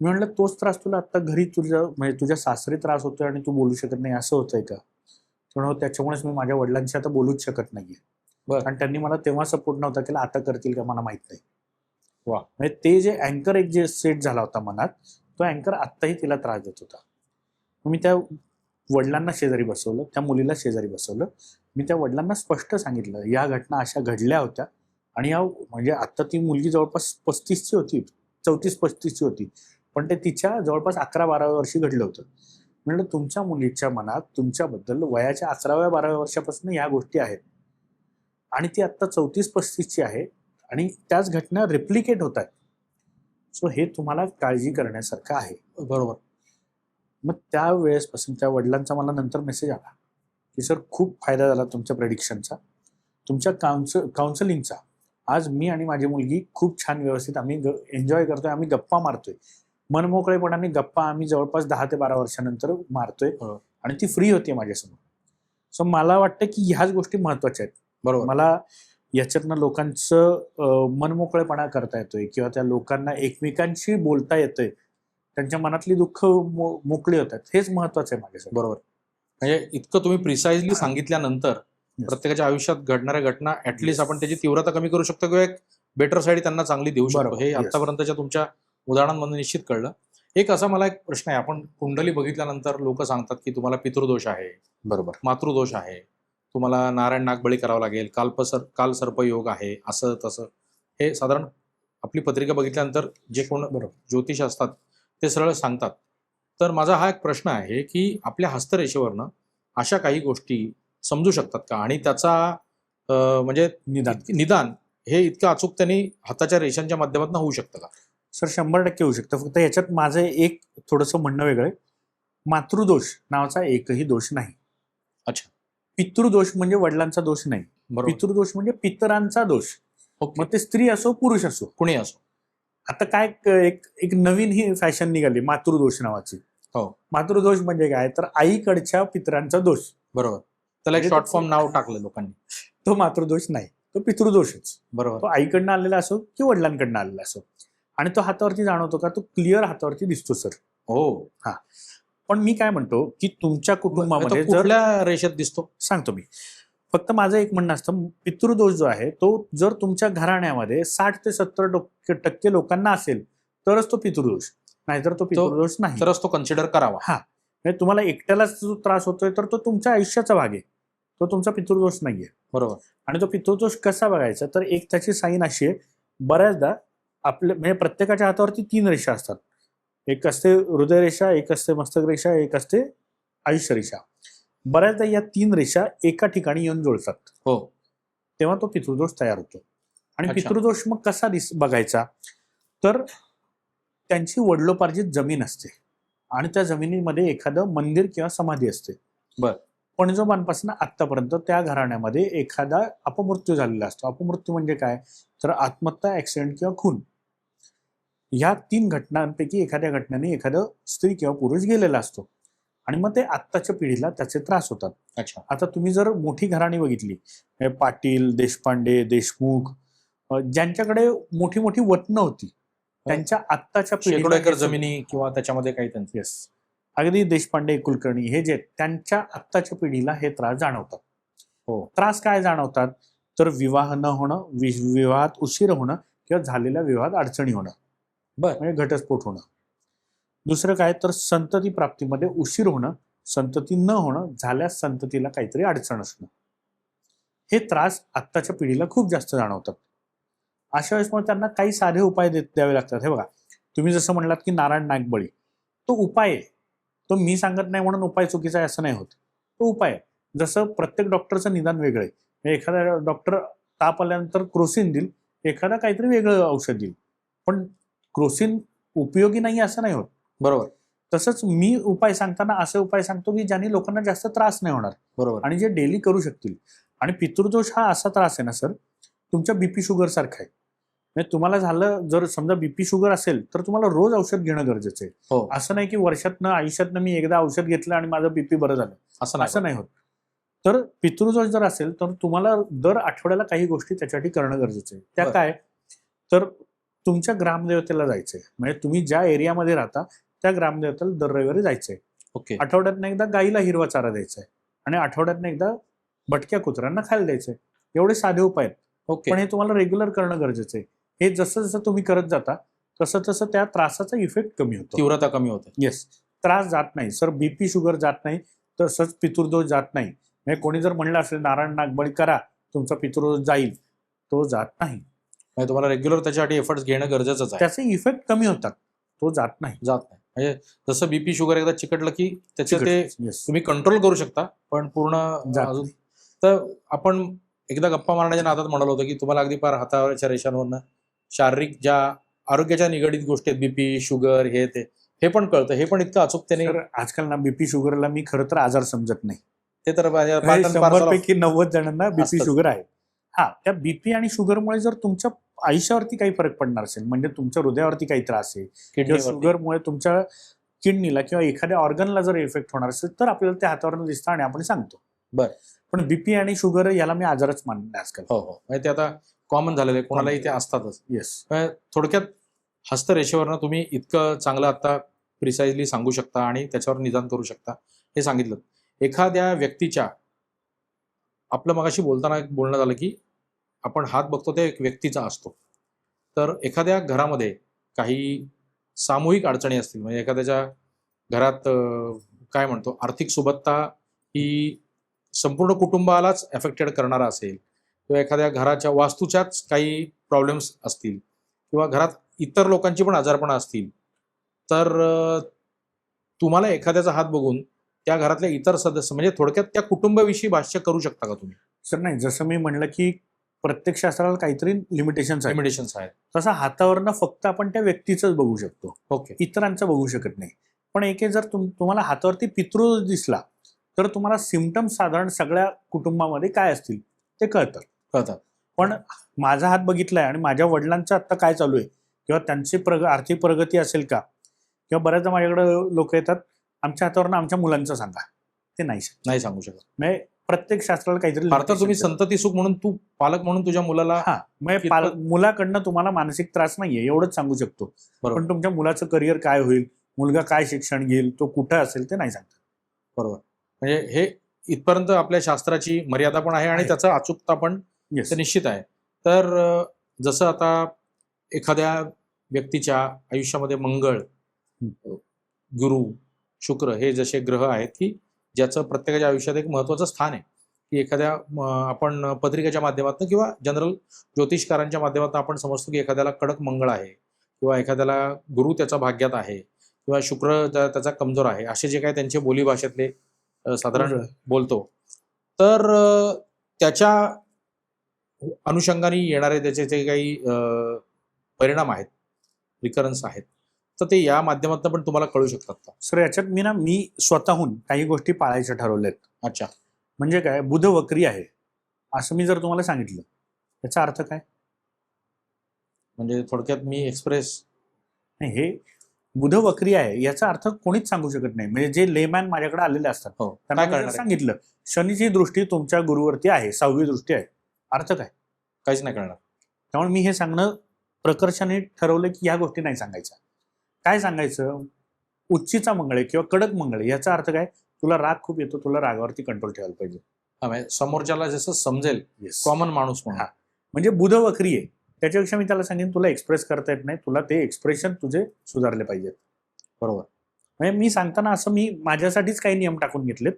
मी म्हणलं तोच त्रास तुला आता घरी म्हणजे तुझ्या सासरी त्रास होतोय आणि तू बोलू शकत नाही, असं होतंय का? म्हणून त्याच्यामुळेच मी माझ्या वडिलांशी आता बोलूच शकत नाहीये. आणि त्यांनी मला तेव्हा सपोर्ट नव्हता केला, आता करतील का मला माहित नाही. वा. म्हणजे ते जे अँकर एक जे सेट झाला होता मनात, तो अँकर आत्ताही तिला त्रास देत होता. मी त्या वडिलांना शेजारी बसवलं, त्या मुलीला शेजारी बसवलं. मी त्या वडिलांना स्पष्ट सांगितलं, या घटना अशा घडल्या होत्या आणि या म्हणजे आता ती मुलगी जवळपास 35ची होती, 34-35ची होती, पण ते तिच्या जवळपास 11-12 वर्षी घडलं होतं. म्हणलं तुमच्या मुलीच्या मनात तुमच्याबद्दल वयाच्या 11व्या-12व्या वर्षापासून या गोष्टी आहेत आणि ती आता 34-35ची आहे आणि त्याच घटना रिप्लिकेट होत आहेत. सो हे तुम्हाला काळजी करण्यासारखं आहे. बरोबर. मग त्या वेळेसपासून त्या वडिलांचा मला नंतर मेसेज आला की सर खूप फायदा झाला तुमच्या प्रेडिक्शनचा, तुमच्या काउन्सिलिंगचा. आज मी आणि माझी मुलगी खूप छान व्यवस्थित आम्ही एन्जॉय करतोय, आम्ही गप्पा मारतोय मनमोकळेपणाने. गप्पा आम्ही जवळपास 10 ते 12 वर्षानंतर मारतोय आणि ती फ्री होती माझ्यासमोर. सो मला वाटतं की ह्याच गोष्टी महत्वाच्या आहेत. बरोबर. मला याच्यातनं लोकांचं मनमोकळेपणा करता येतोय किंवा त्या लोकांना एकमेकांशी बोलता येतंय, त्यांच्या मनातली दुःख मोकळी होतात. हेच महत्वाचं आहे माझ्यासाठी. बरोबर. म्हणजे इतकं तुम्ही प्रिसाइजली सांगितल्यानंतर प्रत्येकाच्या आयुष्यात घडणाऱ्या घटना ऍटलिस्ट आपण त्याची तीव्रता कमी करू शकतो किंवा एक बेटर साईड त्यांना चांगली देऊ शकतो. बरोबर. हे Yes. आतापर्यंतच्या तुमच्या उदाहरणांमधून निश्चित कळलं. एक असा मला एक प्रश्न आहे, आपण कुंडली बघितल्यानंतर लोक सांगतात की तुम्हाला पितृदोष आहे, बरोबर. मातृदोष आहे, तुम्हाला नारायण नागबळी करावं लागेल, काल सर्पयोग आहे, असं तसं. हे साधारण आपली पत्रिका बघितल्यानंतर जे कोण बरोबर. ज्योतिष असतात ते सरळ सांगतात. तर माझा हा एक प्रश्न आहे की आपल्या हस्तरेषेवरनं अशा काही गोष्टी समजू शकतात का, आणि त्याचा म्हणजे निदान हे इतकं अचूकतेने हाताच्या रेषांच्या माध्यमातून होऊ शकतं का? सर 100% होऊ शकतं. फक्त याच्यात माझं एक थोडंसं म्हणणं वेगळं आहे. मातृदोष नावाचा एकही दोष नाही. अच्छा. पितृदोष म्हणजे वडिलांचा दोष नाही. बरोबर. पितृदोष म्हणजे पितरांचा दोष. ओके. मग ते स्त्री असो पुरुष असो. कुणी असो. आता काय एक नवीन ही फॅशन निघाली मातृदोष नावाची. हो. मातृदोष म्हणजे काय, तर आईकडच्या पितरांचा दोष. बरोबर. त्याला एक म्हणजे शॉर्ट फॉर्म नाव टाकलं लोकांनी. तो मातृदोष नाही, तो पितृदोषच. बरोबर. तो आईकडनं आलेला असो की वडिलांकडनं आलेला असो. आणि तो हातावरती जाणवतो का, तो क्लिअर हातावरती दिसतो सर. हो. हा. पण मी काय म्हणतो की तुमच्या कुटुंबामध्ये तो कुठल्या रेषेत दिसतो सांगतो मी. फक्त माझं एक म्हणणं असतं, पितृदोष जो आहे तो जर तुमच्या घराण्यामध्ये 60 ते 70% लोकांना असेल तरच तो पितृदोष, नाहीतर तो पितृदोष नाही. तरच तो कन्सिडर करावा. हा. म्हणजे तुम्हाला एकट्यालाच जो त्रास होतोय तर तो तुमच्या आयुष्याचा भाग आहे, तो तुमचा पितृदोष नाहीये. बरोबर. आणि तो पितृदोष कसा बघायचा, तर एक त्याची साईन अशी आहे, बऱ्याचदा आपल्या म्हणजे प्रत्येकाच्या हातावरती 3 रेषा असतात. एक असते हृदय रेषा, एक असते मस्तक रेषा, एक असते आयुष्य रेषा. बऱ्याचदा या 3 रेषा एका ठिकाणी येऊन जुळतात. हो. तेव्हा तो पितृदोष तयार होतो. आणि अच्छा. पितृदोष मग कसा बघायचा, तर त्यांची वडिलोपार्जित जमीन असते आणि त्या जमिनीमध्ये एखादं मंदिर किंवा समाधी असते. बर. पणजोबांपासून आतापर्यंत त्या घराण्यामध्ये एखादा अपमृत्यू झालेला असतो. अपमृत्यू म्हणजे काय, तर आत्महत्या, ऍक्सिडेंट किंवा खून. ह्या 3 घटनांपैकी एखाद्या घटनेने एखादं स्त्री किंवा पुरुष गेलेला असतो आणि मग ते आत्ताच्या पिढीला त्याचे त्रास होतात. अच्छा. आता तुम्ही जर मोठी घराणी बघितली, पाटील, देशपांडे, देशमुख, ज्यांच्याकडे मोठी मोठी वतनं होती, त्यांच्या आत्ताच्या शेकडो एकर पिढीला जमिनी किंवा त्याच्यामध्ये काही त्यांचे. येस, अगदी देशपांडे, कुलकर्णी हे जे त्यांच्या आत्ताच्या पिढीला हे त्रास जाणवतात. हो. त्रास काय जाणवतात, तर विवाह न होणं, विवाहात उशीर होणं किंवा झालेल्या विवाहात अडचणी होणं, म्हणजे घटस्फोट होणं. दुसरं काय, तर संतती प्राप्तीमध्ये उशीर होणं, संतती न होणं, झाल्यास संततीला काहीतरी अडचण असणं. हे त्रास आत्ताच्या पिढीला खूप जास्त जाणवतात. अशा वेळेस मग त्यांना काही साधे उपाय द्यावे लागतात. हे बघा, तुम्ही जसं म्हणलात की नारायण नागबळी, तो उपाय आहे. तो मी सांगत नाही म्हणून उपाय चुकीचा आहे असं नाही होत. तो उपाय आहे. जसं प्रत्येक डॉक्टरचं निदान वेगळं आहे. एखादा डॉक्टर ताप आल्यानंतर क्रोसिन देईल, एखादा काहीतरी वेगळं औषध देईल. पण क्रोसिन उपयोगी नाही असं नाही होत. बरोबर. तसंच मी उपाय सांगताना असे उपाय सांगतो की ज्यांनी लोकांना जास्त त्रास नाही होणार. बरोबर. आणि जे डेली करू शकतील. आणि पितृदोष हा असा त्रास आहे ना सर, तुमच्या बीपी शुगर सारखा आहे. म्हणजे तुम्हाला झालं, जर समजा बीपी शुगर असेल तर तुम्हाला रोज औषध घेणं गरजेचं आहे. हो. असं नाही की वर्षातनं आयुष्यातनं मी एकदा औषध घेतलं आणि माझं बीपी बरं झालं, असं नाही होत. तर पितृदोष जर असेल तर तुम्हाला दर आठवड्याला काही गोष्टी त्याच्यासाठी करणं गरजेचं आहे. त्या काय, तर तुमच्या ग्रामदेवतेला जायचंय. म्हणजे तुम्ही ज्या एरियामध्ये राहता त्या ग्रामदेवतेला दर रविवारी जायचंय. ओके. आठवड्यातनं एकदा गाईला हिरवा चारा द्यायचा आहे आणि आठवड्यातनं एकदा भटक्या कुत्र्यांना खायला द्यायचंय. एवढे साधे उपाय आहेत. ओके. पण हे तुम्हाला रेग्युलर करणं गरजेचं आहे. हे जसं जसं तुम्ही करत जाता तसं तसं त्या त्रासाचा इफेक्ट कमी होतो, तीव्रता कमी होते. येस. त्रास जात नाही सर, बीपी शुगर जात नाही, तसंच पितृदोष जात नाही. म्हणजे कोणी जर म्हणलं असेल नारायण नागबळी करा तुमचा पितृदोष जाईल, तो जात नाही. म्हणजे तुम्हाला रेग्युलर त्याच्यासाठी एफर्ट्स घेणं गरजेचंच आहे. त्याचे इफेक्ट कमी होतात, तो जात नाही. म्हणजे जसं बीपी शुगर एकदा चिकटलं की त्याचे ते Yes. तुम्ही कंट्रोल करू शकता, पण पूर्ण अजून. तर आपण एकदा गप्पा मारण्याच्या नादात म्हणालो होतो की तुम्हाला अगदी फार हातावरच्या रेषांवरनं शारीरिक ज्या आरोग्याच्या निगडीत गोष्टी आहेत, बीपी शुगर हे पण कळतं. हे पण इतकं अचूकतेने. आजकाल ना बीपी शुगरला मी खरं तर आजार समजत नाही. ते तर 100 पैकी 90 जणांना बीपी असतंच. शुगर आहे. हा, त्या बीपी आणि शुगरमुळे जर तुमच्या आयुष्यावरती काही फरक पडणार असेल, म्हणजे तुमच्या हृदयावरती काही त्रास आहे किंवा शुगरमुळे तुमच्या किडनीला किंवा एखाद्या ऑर्गनला जर इफेक्ट होणार असेल तर आपल्याला त्या हातावरनं दिसतं आणि आपण सांगतो. बर. पण बीपी आणि शुगर याला मी आजारच मानले आजकाल. हो हो, म्हणजे ते आता कॉमन झालेलं आहे, कोणालाही ते असतातच. येस. थोडक्यात हस्तरेषेवरनं तुम्ही इतकं चांगलं आता प्रिसाइजली सांगू शकता आणि त्याच्यावर निदान करू शकता हे सांगितलं. एखाद्या व्यक्तीच्या, आपलं मगाशी बोलताना एक बोलणं झालं की आपण हात बघतो ते एक व्यक्तीचा असतो. तर एखाद्या घरामध्ये काही सामूहिक अडचणी असतील, म्हणजे एखाद्याच्या घरात काय म्हणतो आर्थिक सुबत्ता ही संपूर्ण कुटुंबालाच अफेक्टेड करणारा असेल, किंवा एखाद्या घराच्या वास्तूच्याच काही प्रॉब्लेम्स असतील, किंवा घरात इतर लोकांची पण आजारपणं असतील, तर तुम्हाला एखाद्याचा हात बघून त्या घरातल्या इतर सदस्य, म्हणजे थोडक्यात त्या कुटुंबाविषयी भाष्य करू शकता का तुम्ही? सर नाही, जसं मी म्हणलं की प्रत्येक शास्त्राला काहीतरी लिमिटेशन्स आहेत, लिमिटेशन्स आहेत. तसं हातावरनं फक्त आपण त्या व्यक्तीचंच बघू शकतो, ओके. इतरांचं बघू शकत नाही. पण एके जर तुम्हाला हातावरती पितृ दिसला तर तुम्हाला सिम्पटम्स साधारण सगळ्या कुटुंबामध्ये काय असतील ते कळतात. पण माझा हात बघितलाय आणि माझ्या वडिलांचं आत्ता काय चालू आहे, किंवा त्यांची आर्थिक प्रगती असेल का, किंवा बऱ्याचदा माझ्याकडे लोक येतात, आमच्या हातावरनं आमच्या मुलांचं सांगा, ते नाही सांगू शकत. म्हणजे प्रत्येक शास्त्राला काहीतरी अर्थात तुम्ही संतती सुख म्हणून, तू पालक म्हणून तुझ्या मुलाला, हा म्हणजे मुलाकडनं तुम्हाला मानसिक त्रास नाहीये एवढंच सांगू शकतो. बरोबर. पण तुमच्या मुलाचं करिअर काय होईल, मुलगा काय शिक्षण घेईल, तो कुठं असेल ते नाही सांगता. बरोबर. म्हणजे हे इथपर्यंत आपल्या शास्त्राची मर्यादा पण आहे आणि आहे. त्याचा अचूकता पण येस. निश्चित आहे. तर जसं आता एखाद्या व्यक्तीच्या आयुष्यामध्ये मंगळ, गुरु, शुक्र हे जसे ग्रह आहेत की ज्याचं प्रत्येकाच्या आयुष्यात एक महत्त्वाचं स्थान आहे, की एखाद्या आपण पत्रिकेच्या माध्यमातून किंवा जनरल ज्योतिषकारांच्या माध्यमातून आपण समजतो की एखाद्याला कडक मंगळ आहे, किंवा एखाद्याला गुरु त्याचा भाग्यात आहे, किंवा शुक्र त्याचा कमजोर आहे, असे जे काही त्यांचे बोलीभाषेतले साधारण बोलतो, तर त्याच्या अनुषंगाने येणारे त्याचे जे काही परिणाम आहेत, रिकरन्स आहेत, तर ते या माध्यमातून पण तुम्हाला कळू शकतात का? सर याच्यात मी स्वतःहून काही गोष्टी पाळायच्या ठरवल्यात. अच्छा. म्हणजे काय, बुध वक्री आहे असं मी जर तुम्हाला सांगितलं, याचा अर्थ काय? म्हणजे थोडक्यात मी एक्सप्रेस नाही, हे बुध वक्री आहे याचा अर्थ कोणीच सांगू शकत नाही. म्हणजे जे लेमॅन माझ्याकडे आलेले असतात त्यांना काय जर सांगितलं शनीची दृष्टी तुमच्या गुरुवरती आहे, 6वी दृष्टी आहे, अर्थ काय? काहीच नाही कळणार. त्यामुळे मी हे सांगणं प्रकर्षाने ठरवलं की ह्या गोष्टी नाही सांगायच्या. काय सांगायचं, उच्चीचा मंगळ आहे किंवा कडक मंगळ आहे, याचा अर्थ काय, तुला राग खूप येतो, तुला रागावरती कंट्रोल ठेवायला पाहिजे. म्हणजे समोरच्याला जसं समजेल, येस. कॉमन माणूस म्हणून. म्हणजे बुध वक्री आहे, त्याच्यापेक्षा मी त्याला सांगेन तुला एक्सप्रेस करता येत नाही, तुला ते एक्सप्रेशन तुझे सुधारले पाहिजेत. बरोबर. म्हणजे मी सांगताना असं मी माझ्यासाठीच काही नियम टाकून घेतलेत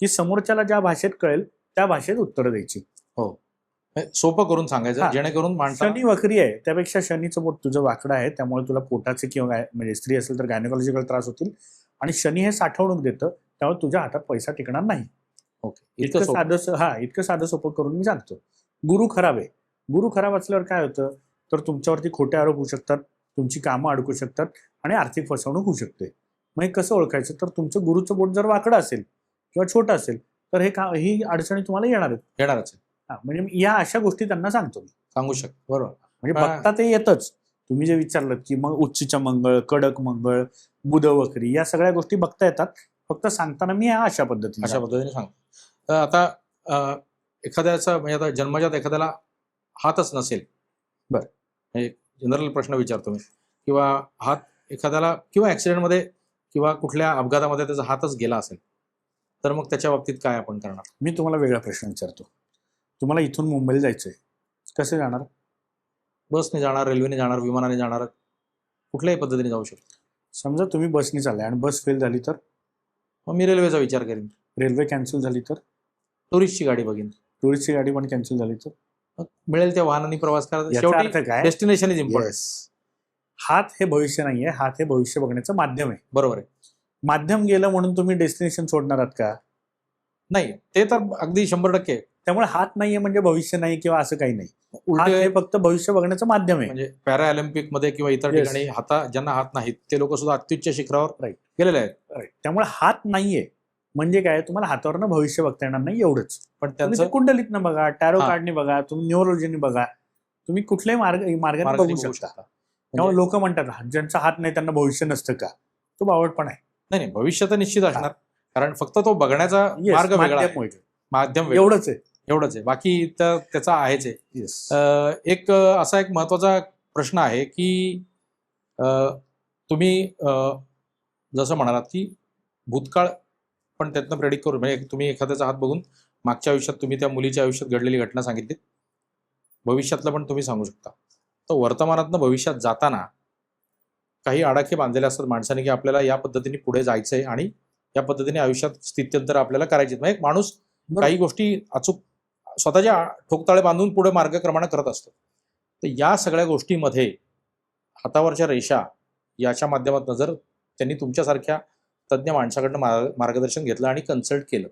की समोरच्याला ज्या भाषेत कळेल त्या भाषेत उत्तरं द्यायची. हो, सोपं करून सांगायचं, जेणेकरून शनी वक्री आहे, त्यापेक्षा शनीचं बोट तुझं वाकडं आहे, त्यामुळे तुला पोटाचे किंवा म्हणजे स्त्री असेल तर गायनेकॉलॉजिकल त्रास होतील, आणि शनी हे साठवणूक देतं, त्यामुळे तुझ्या हातात पैसा टिकणार नाही. ओके. इतकं साधं सोपं करून मी सांगतो. गुरु खराब आहे, गुरु खराब असल्यावर काय होतं, तर तुमच्यावरती खोटे आरोप होऊ शकतात, तुमची कामं अडकू शकतात आणि आर्थिक फसवणूक होऊ शकते. मग हे कसं ओळखायचं, तर तुमचं गुरुचं बोट जर वाकडं असेल किंवा छोटं असेल तर ही अडचणी तुम्हाला येणारच आहे. म्हणजे या अशा गोष्टी त्यांना सांगतो मी. सांगू शकतो. बरोबर. म्हणजे बघता ते येतच. तुम्ही जे विचारलं की मग उच्चीच्या मंगळ, कडक मंगळ, बुध वक्री, या सगळ्या गोष्टी बघता येतात, फक्त सांगताना मी अशा पद्धतीने सांगतो. तर आता एखाद्याचा म्हणजे आता जन्मजात एखाद्याला हातच नसेल, बरं, जनरल प्रश्न विचारतो मी, किंवा हात एखाद्याला किंवा ऍक्सिडेंटमध्ये किंवा कुठल्या अपघातामध्ये त्याचा हातच गेला असेल, तर मग त्याच्या बाबतीत काय आपण करणार? मी तुम्हाला वेगळा प्रश्न विचारतो. तुम्हाला इथून मुंबईला जायचंय, कसे जाणार? बसने जाणार, रेल्वेने जाणार, विमानाने जाणार, कुठल्याही पद्धतीने जाऊ शकतो. समजा तुम्ही बसने चाललाय आणि बस फेल झाली तर? मग मी रेल्वेचा विचार करेन. रेल्वे कॅन्सल झाली तर? टुरिस्टची गाडी बघेन. टुरिस्टची गाडी पण कॅन्सल झाली तर? मग मिळेल त्या वाहनाने प्रवास करायचा. याचा अर्थ काय? Destination is important. हात हे भविष्य नाहीये, हात हे भविष्य बघण्याचं माध्यम आहे. बरोबर आहे. माध्यम गेलं म्हणून तुम्ही डेस्टिनेशन सोडणार आहात का? नाही, ते तर अगदी 100%. त्यामुळे हात नाहीये म्हणजे भविष्य नाही किंवा असं काही नाही. हात हे फक्त भविष्य बघण्याचं माध्यम आहे. म्हणजे पॅरा ऑलिम्पिक मध्ये किंवा इतर ठिकाणी ज्यांना हात नाहीत ते लोक सुद्धा अत्युच्च शिखरावर गेलेले आहेत. त्यामुळे हात नाहीये म्हणजे काय, तुम्हाला हातावरनं भविष्य बघता येणार नाही एवढंच. पण त्यांचं कुंडलीतनं बघा, टॅरो कार्डनी बघा, तुम्ही न्यूरोलॉजीने बघा, तुम्ही कुठल्याही मार्गाने बघू शकता. त्यामुळे लोक म्हणतात ज्यांचा हात नाही त्यांना भविष्य नसतं का, तो बावटपण आहे. नाही, भविष्य तर निश्चित असणार, कारण फक्त तो बघण्याचा मार्ग वेगळा आहे. माध्यम वेगळं. एवढंच आहे. एवढंच आहे, बाकी तर त्याचा आहेच आहे. येस. एक असा एक महत्वाचा प्रश्न आहे की तुम्ही जसं म्हणालात की भूतकाळ पण त्यातनं प्रेडिक्ट करू, म्हणजे तुम्ही एखाद्याचा हात बघून मागच्या आयुष्यात तुम्ही त्या मुलीच्या आयुष्यात घडलेली घटना सांगितली, भविष्यातलं पण तुम्ही सांगू शकता. तर वर्तमानातनं भविष्यात जाताना काही आडाखे बांधलेले असतात माणसाने की आपल्याला या पद्धतीने पुढे जायचंय आणि या पद्धतीने आयुष्यात स्थित्यंतर आपल्याला करायचे. म्हणजे एक माणूस काही गोष्टी अचूक स्वतःच्या ठोकताळे बांधून पुढे मार्गक्रमण करत असतो. तर या सगळ्या गोष्टीमध्ये हातावरच्या रेषा याच्या माध्यमातून जर त्यांनी तुमच्यासारख्या तज्ज्ञ माणसाकडनं मार्गदर्शन घेतलं आणि कन्सल्ट केलं,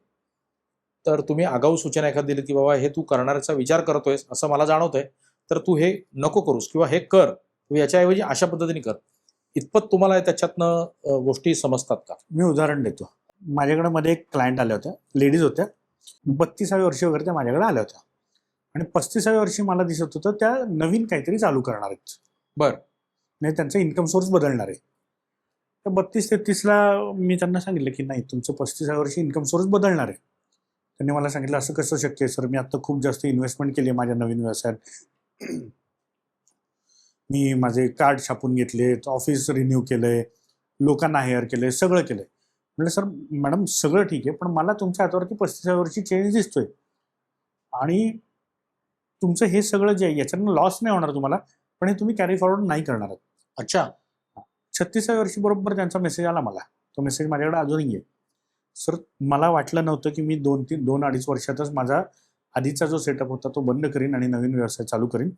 तर तुम्ही आगाऊ सूचना एखादी दिली की बाबा हे तू करण्याचा विचार करतोयस असं मला जाणवतंय, तर तू हे नको करूस किंवा हे कर, तू याच्याऐवजी अशा पद्धतीने कर, इतपत तुम्हाला त्याच्यातनं गोष्टी समजतात का? मी उदाहरण देतो. माझ्याकडे मध्ये एक क्लायंट आल्या होत्या, लेडीज होत्या, 32व्या वर्षी वगैरे त्या माझ्याकडे आल्या होत्या आणि 35व्या वर्षी मला दिसत होतं त्या नवीन काहीतरी चालू करणार आहेत. बरं. म्हणजे त्यांचा इन्कम सोर्स बदलणार आहे. तर 32-33ला मी त्यांना सांगितलं की नाही, तुमचं 35व्या वर्षी इन्कम सोर्स बदलणार आहे. त्यांनी मला सांगितलं असं कसं शक्य आहे सर, मी आता खूप जास्त इन्व्हेस्टमेंट केली आहे माझ्या नवीन व्यवसायात. मी माझे कार्ड छापून घेतले, ऑफिस रिन्यू केलंय, लोकांना हायर केलंय, सगळं केलंय. म्हटलं सर मॅडम सगळं ठीक आहे, पण मला तुमच्या हातावरती 35व्या वर्षी चेंज दिसतोय आणि तुमचं हे सगळं जे आहे याच्यानं लॉस नाही होणार तुम्हाला, पण हे तुम्ही कॅरी फॉरवर्ड नाही करणार आहात. अच्छा. 36व्या वर्षी बरोबर त्यांचा मेसेज आला मला. तो मेसेज माझ्याकडे अजूनही आहे. सर मला वाटलं नव्हतं की मी 2-2.5 वर्षातच माझा आधीचा जो सेटअप होता तो बंद करीन आणि नवीन व्यवसाय चालू करीन.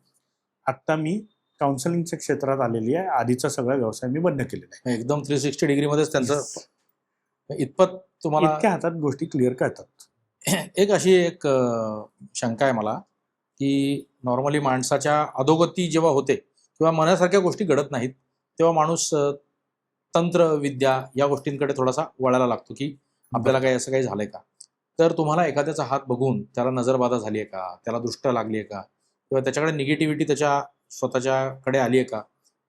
आत्ता मी काउन्सिलिंगच्या क्षेत्रात आलेली आहे, आधीचा सगळा व्यवसाय मी बंद केलेला आहे. एकदम 360 डिग्रीमध्येच त्यांचं इतपत तुम्हाला इतक्या हातात गोष्टी क्लिअर करतात. एक अशी एक शंका आहे मला की नॉर्मली माणसाच्या अधोगती जेव्हा होते किंवा मनासारख्या गोष्टी घडत नाहीत, तेव्हा माणूस तंत्र विद्या या गोष्टींकडे थोडासा वळायला लागतो की आपल्याला काही असं काही झालंय का. तर तुम्हाला एखाद्याचा हात बघून त्याला नजरबाधा झाली आहे का, त्याला दृष्ट लागली आहे का, किंवा त्याच्याकडे निगेटिव्हिटी त्याच्या स्वतःच्याकडे आली आहे का,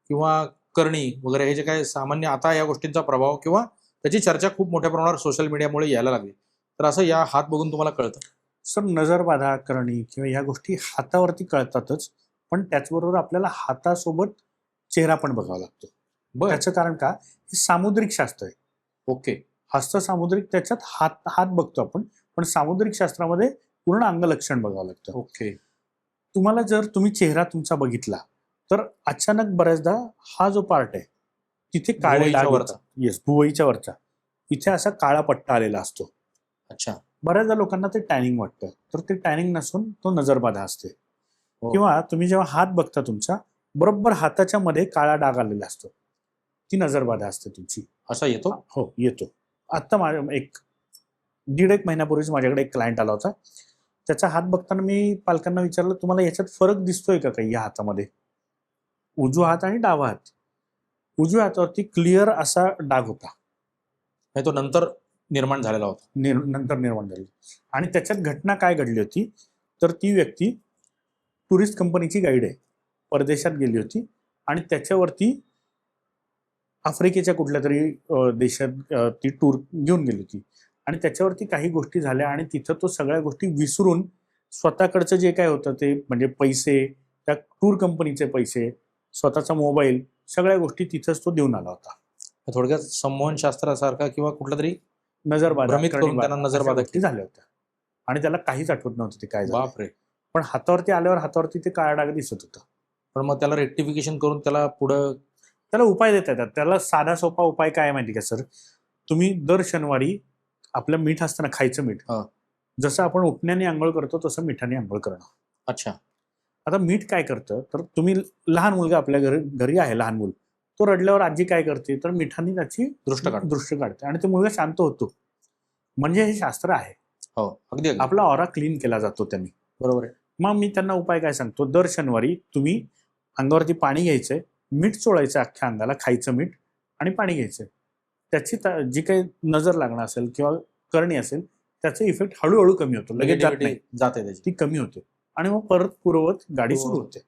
किंवा करणी वगैरे हे जे काही सामान्य आता या गोष्टींचा प्रभाव किंवा त्याची चर्चा खूप मोठ्या प्रमाणावर सोशल मीडियामुळे यायला लागली, तर असं या हात बघून तुम्हाला कळतं? सर नजरबाधा करणी किंवा या गोष्टी हातावरती कळतातच, पण त्याचबरोबर आपल्याला हातासोबत चेहरा पण बघावा लागतो. त्याचं कारण का, हे सामुद्रिक शास्त्र आहे. ओके. हस्त सामुद्रिक, त्याच्यात हात हात बघतो आपण, पण सामुद्रिक शास्त्रामध्ये पूर्ण अंगलक्षण बघावं लागतं. ओके. तुम्हाला जर तुम्ही चेहरा तुमचा बघितला तर अचानक बऱ्याचदा हा जो पार्ट आहे तिथे काळे भुवईच्या डाग वरचा. येतात. येस, भुवईच्या वरचा इथे असा काळा पट्टा आलेला असतो. अच्छा. बऱ्याचदा लोकांना ते टॅनिंग वाटतं, तर ते टॅनिंग नसून तो नजरबाधा असते. हो. किंवा तुम्ही जेव्हा हात बघता तुमचा, बरोबर हाताच्या मध्ये काळा डाग आलेला असतो, ती नजरबाधा असते तुमची. असा येतो? हो येतो. आत्ता माझ्या 1.5 महिन्यापूर्वीच माझ्याकडे एक क्लायंट आला होता. त्याचा हात बघताना मी पालकांना विचारलं, तुम्हाला याच्यात फरक दिसतोय का काही या हातामध्ये? उजवा हात आणि डावा हात. उजव्या हातावरती क्लिअर असा डाग होता, नाही तो नंतर निर्माण झालेला होता. नंतर निर्माण झाली. आणि त्याच्यात घटना काय घडली होती, तर ती व्यक्ती टुरिस्ट कंपनीची गाईड आहे, परदेशात गेली होती आणि त्याच्यावरती आफ्रिकेच्या कुठल्या तरी देशात ती टूर घेऊन गेली होती आणि त्याच्यावरती काही गोष्टी झाल्या आणि तिथं तो सगळ्या गोष्टी विसरून स्वतःकडचं जे काय होतं ते म्हणजे पैसे, त्या टूर कंपनीचे पैसे, स्वतःचा मोबाईल, सगळ्या गोष्टी तिथंच तो देऊन आला होता. थोडक्यात संमोहन शास्त्रासारखा किंवा कुठला तरी नजरबाधा, भ्रमित करून त्यांना अशा नजरबाधा गोष्टी झाल्या होत्या आणि त्याला काहीच आठवत नव्हतं ते काय झालं. बापरे. पण हातावरती आल्यावर हातावरती ते काळा डाग दिसत होतं. पण मग त्याला रेक्टिफिकेशन करून त्याला पुढं त्याला उपाय देता येतात. त्याला साधा सोपा उपाय काय आहे माहिती का सर, तुम्ही दर शनिवारी आपलं मीठ असतं ना, खायचं मीठ, हा. जसं आपण उठण्याने आंघोळ करतो तसं मिठाने आंघोळ करणं. अच्छा. आता मीठ काय करतं, तर तुम्ही लहान मुलगा आपल्या घरी आहे, लहान मूल, तो रडल्यावर आजी काय करते, तर मिठाने त्याची दृष्ट काढते आणि तो मुलगा शांत होतो. म्हणजे हे शास्त्र आहे. हो अगदी अगदी. आपला ऑरा क्लीन केला जातो त्यांनी. बरोबर आहे. मग मी त्यांना उपाय काय सांगतो, दर शनिवारी तुम्ही अंगावरती पाणी घ्यायचंय, मीठ चोळायचं अख्ख्या अंगाला, खायचं मीठ आणि पाणी घ्यायचं. त्याची जी काही नजर लागणं असेल किंवा करणी असेल त्याचा इफेक्ट हळूहळू कमी होतो, लगेच जात नाही, जाते त्याची, ती कमी होते आणि मग परत पूर्ववत गाडी सुरू होते.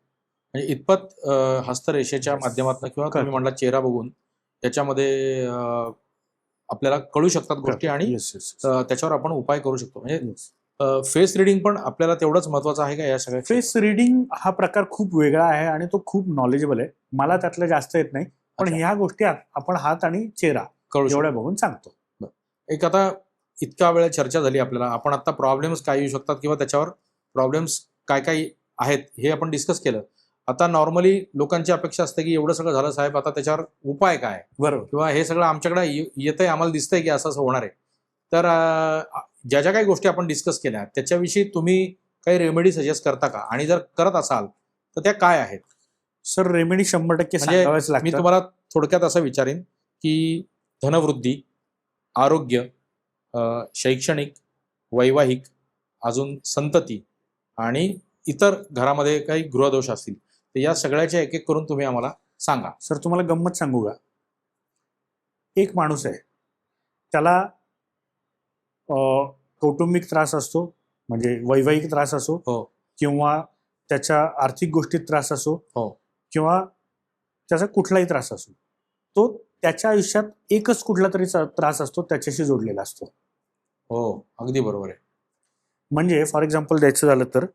म्हणजे इतपत हस्तरेषेच्या माध्यमातून किंवा तुम्ही म्हणला चेहरा बघून याच्यामध्ये आपल्याला कळू शकतात गोष्टी आणि त्याच्यावर आपण उपाय करू शकतो. म्हणजे फेस रिडिंग पण आपल्याला तेवढंच महत्वाचं आहे का या सगळ्या फेस रिडिंग हा प्रकार खूप वेगळा आहे आणि तो खूप नॉलेजेबल आहे. मला त्यातलं जास्त येत नाही, पण अच्छा. ह्या गोष्टी आपण हात आणि चेहरा कळू शकतो. एवढ्या बघून सांगतो. एक आता इतका वेळ चर्चा झाली आपल्याला, आपण आता प्रॉब्लेम्स काय येऊ शकतात किंवा त्याच्यावर प्रॉब्लेम्स काय काय आहेत हे आपण डिस्कस केलं. आता नॉर्मली लोकांची अपेक्षा असते की एवढं सगळं झालं साहेब, आता त्याच्यावर उपाय काय बरोबर. किंवा हे सगळं आमच्याकडे येतंय, आम्हाला दिसतंय की असं असं होणार आहे. तर ज्या ज्या काही गोष्टी आपण डिस्कस केल्या त्याच्याविषयी तुम्ही काही रेमेडी सजेस्ट करता का, आणि जर करत असाल तर त्या काय आहेत? सर रेमेडी 100% म्हणजे सांगाव्याच मी लागतात. तुम्हाला थोडक्यात असं विचारेन की धनवृद्धी, आरोग्य, शैक्षणिक, वैवाहिक, अजून संतती आणि इतर घरामध्ये काही गृहदोष असतील तर या सगळ्याच्या एक एक करून तुम्ही आम्हाला सांगा. सर तुम्हाला गंमत सांगू का? एक माणूस आहे, त्याला कौटुंबिक त्रास असतो, म्हणजे वैवाहिक त्रास असो, हो. किंवा त्याच्या आर्थिक गोष्टीत त्रास असो, हो. किंवा त्याचा कुठलाही त्रास असो, तो त्याच्या आयुष्यात एकच कुठला तरी त्रास असतो त्याच्याशी जोडलेला असतो. हो, अगदी बरोबर आहे. म्हणजे फॉर एक्झाम्पल द्यायचं झालं तर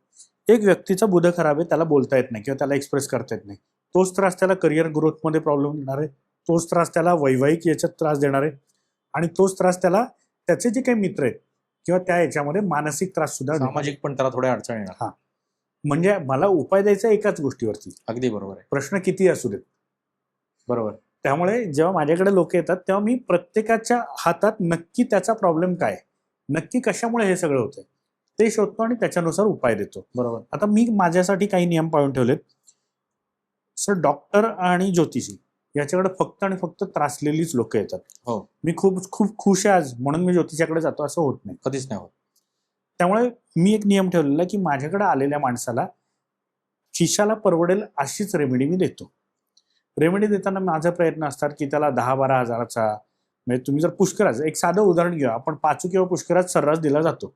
एक व्यक्तीचा बुध खराब आहे, त्याला बोलता येत नाही किंवा त्याला एक्सप्रेस करता येत नाही. तोच त्रास त्याला करिअर ग्रोथमध्ये प्रॉब्लेम देणार आहे, तोच त्रास त्याला वैवाहिक याच्यात त्रास देणार आहे, आणि तोच त्रास त्याला त्याचे जे काही मित्र आहेत किंवा त्या याच्यामध्ये मानसिक त्रास सुद्धा देणार आहे. सामाजिक पण त्याला थोड्या अडचणी येणार. हा, म्हणजे मला उपाय द्यायचा एकाच गोष्टीवरती, अगदी बरोबर आहे. प्रश्न किती असू देत. बरोबर. त्यामुळे जेव्हा माझ्याकडे लोक येतात तेव्हा मी प्रत्येकाच्या हातात नक्की त्याचा प्रॉब्लेम काय, नक्की कशामुळे हे सगळं होतंय ते शोधतो आणि त्याच्यानुसार उपाय देतो. बरोबर. आता मी माझ्यासाठी काही नियम पाळून ठेवलेत. सर डॉक्टर आणि ज्योतिषी याच्याकडे फक्त आणि फक्त त्रासलेलीच लोक येतात. हो. मी खूप खूप खुश आहे आज म्हणून मी ज्योतिषाकडे जातो असं होत नाही. कधीच नाही होत. त्यामुळे मी एक नियम ठेवलेला की माझ्याकडे आलेल्या माणसाला खिशाला परवडेल अशीच रेमेडी मी देतो. रेमेडी देताना माझा प्रयत्न असतात की त्याला 10-12 हजाराचा, म्हणजे तुम्ही जर पुष्कराज एक साधं उदाहरण घेऊया, आपण पाचू किंवा पुष्कराज सर्रास दिला जातो.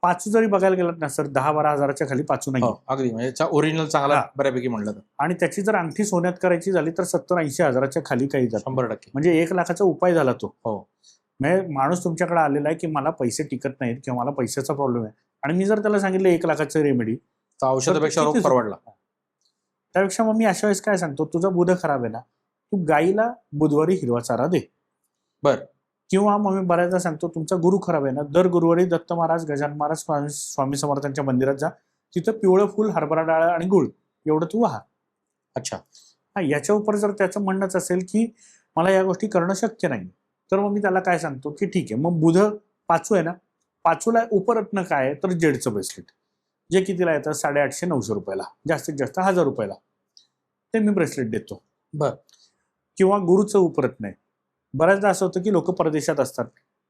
पाचू जरी बघायला गेलात ना सर 10-12 हजाराच्या खाली पाचू नाही. अगदी, म्हणजे ओरिजिनल चांगला हा. बऱ्यापैकी म्हणलं तर. आणि त्याची जर अंगठी सोन्यात करायची झाली तर 70-80 हजाराच्या खाली काही जात नाही. 100%. म्हणजे 1 लाखाचा उपाय झाला तो. हो. म्हणजे माणूस तुमच्याकडे आलेला आहे की मला पैसे टिकत नाहीत किंवा मला पैशाचा प्रॉब्लेम आहे, आणि मी जर त्याला सांगितलं 1 लाखाचं रेमेडी, तर औषधापेक्षा रोग किती परवडला. त्यापेक्षा मग मी अशा वेळेस काय सांगतो, तुझा बुध खराब आहे ना, तू गाईला बुधवारी हिरवा चारा दे. बर. किंवा मग मी बऱ्याचदा सांगतो तुमचा गुरु खराब आहे ना, दर गुरुवारी दत्त महाराज, गजानन महाराज, स्वामी समर्थांच्या मंदिरात जा, तिथं पिवळं फुल, हरभरा डाळ आणि गुळ एवढं तू वाहा. अच्छा. हा, याच्या उपर जर त्याचं म्हणणंच असेल की मला या गोष्टी करणं शक्य नाही, तर मग मी त्याला काय सांगतो की ठीक आहे, मग बुध पाचू आहे ना, पाचूला उपरत्न काय आहे तर जेडचं ब्रेसलेट, जे कितीला येतं 850-900 रुपयाला, जास्तीत जास्त 1000 रुपयाला, ते मी ब्रेसलेट देतो. बर. किंवा गुरुचं उपरत्न आहे. बऱ्याचदा असं होतं की लोक परदेशात असतात,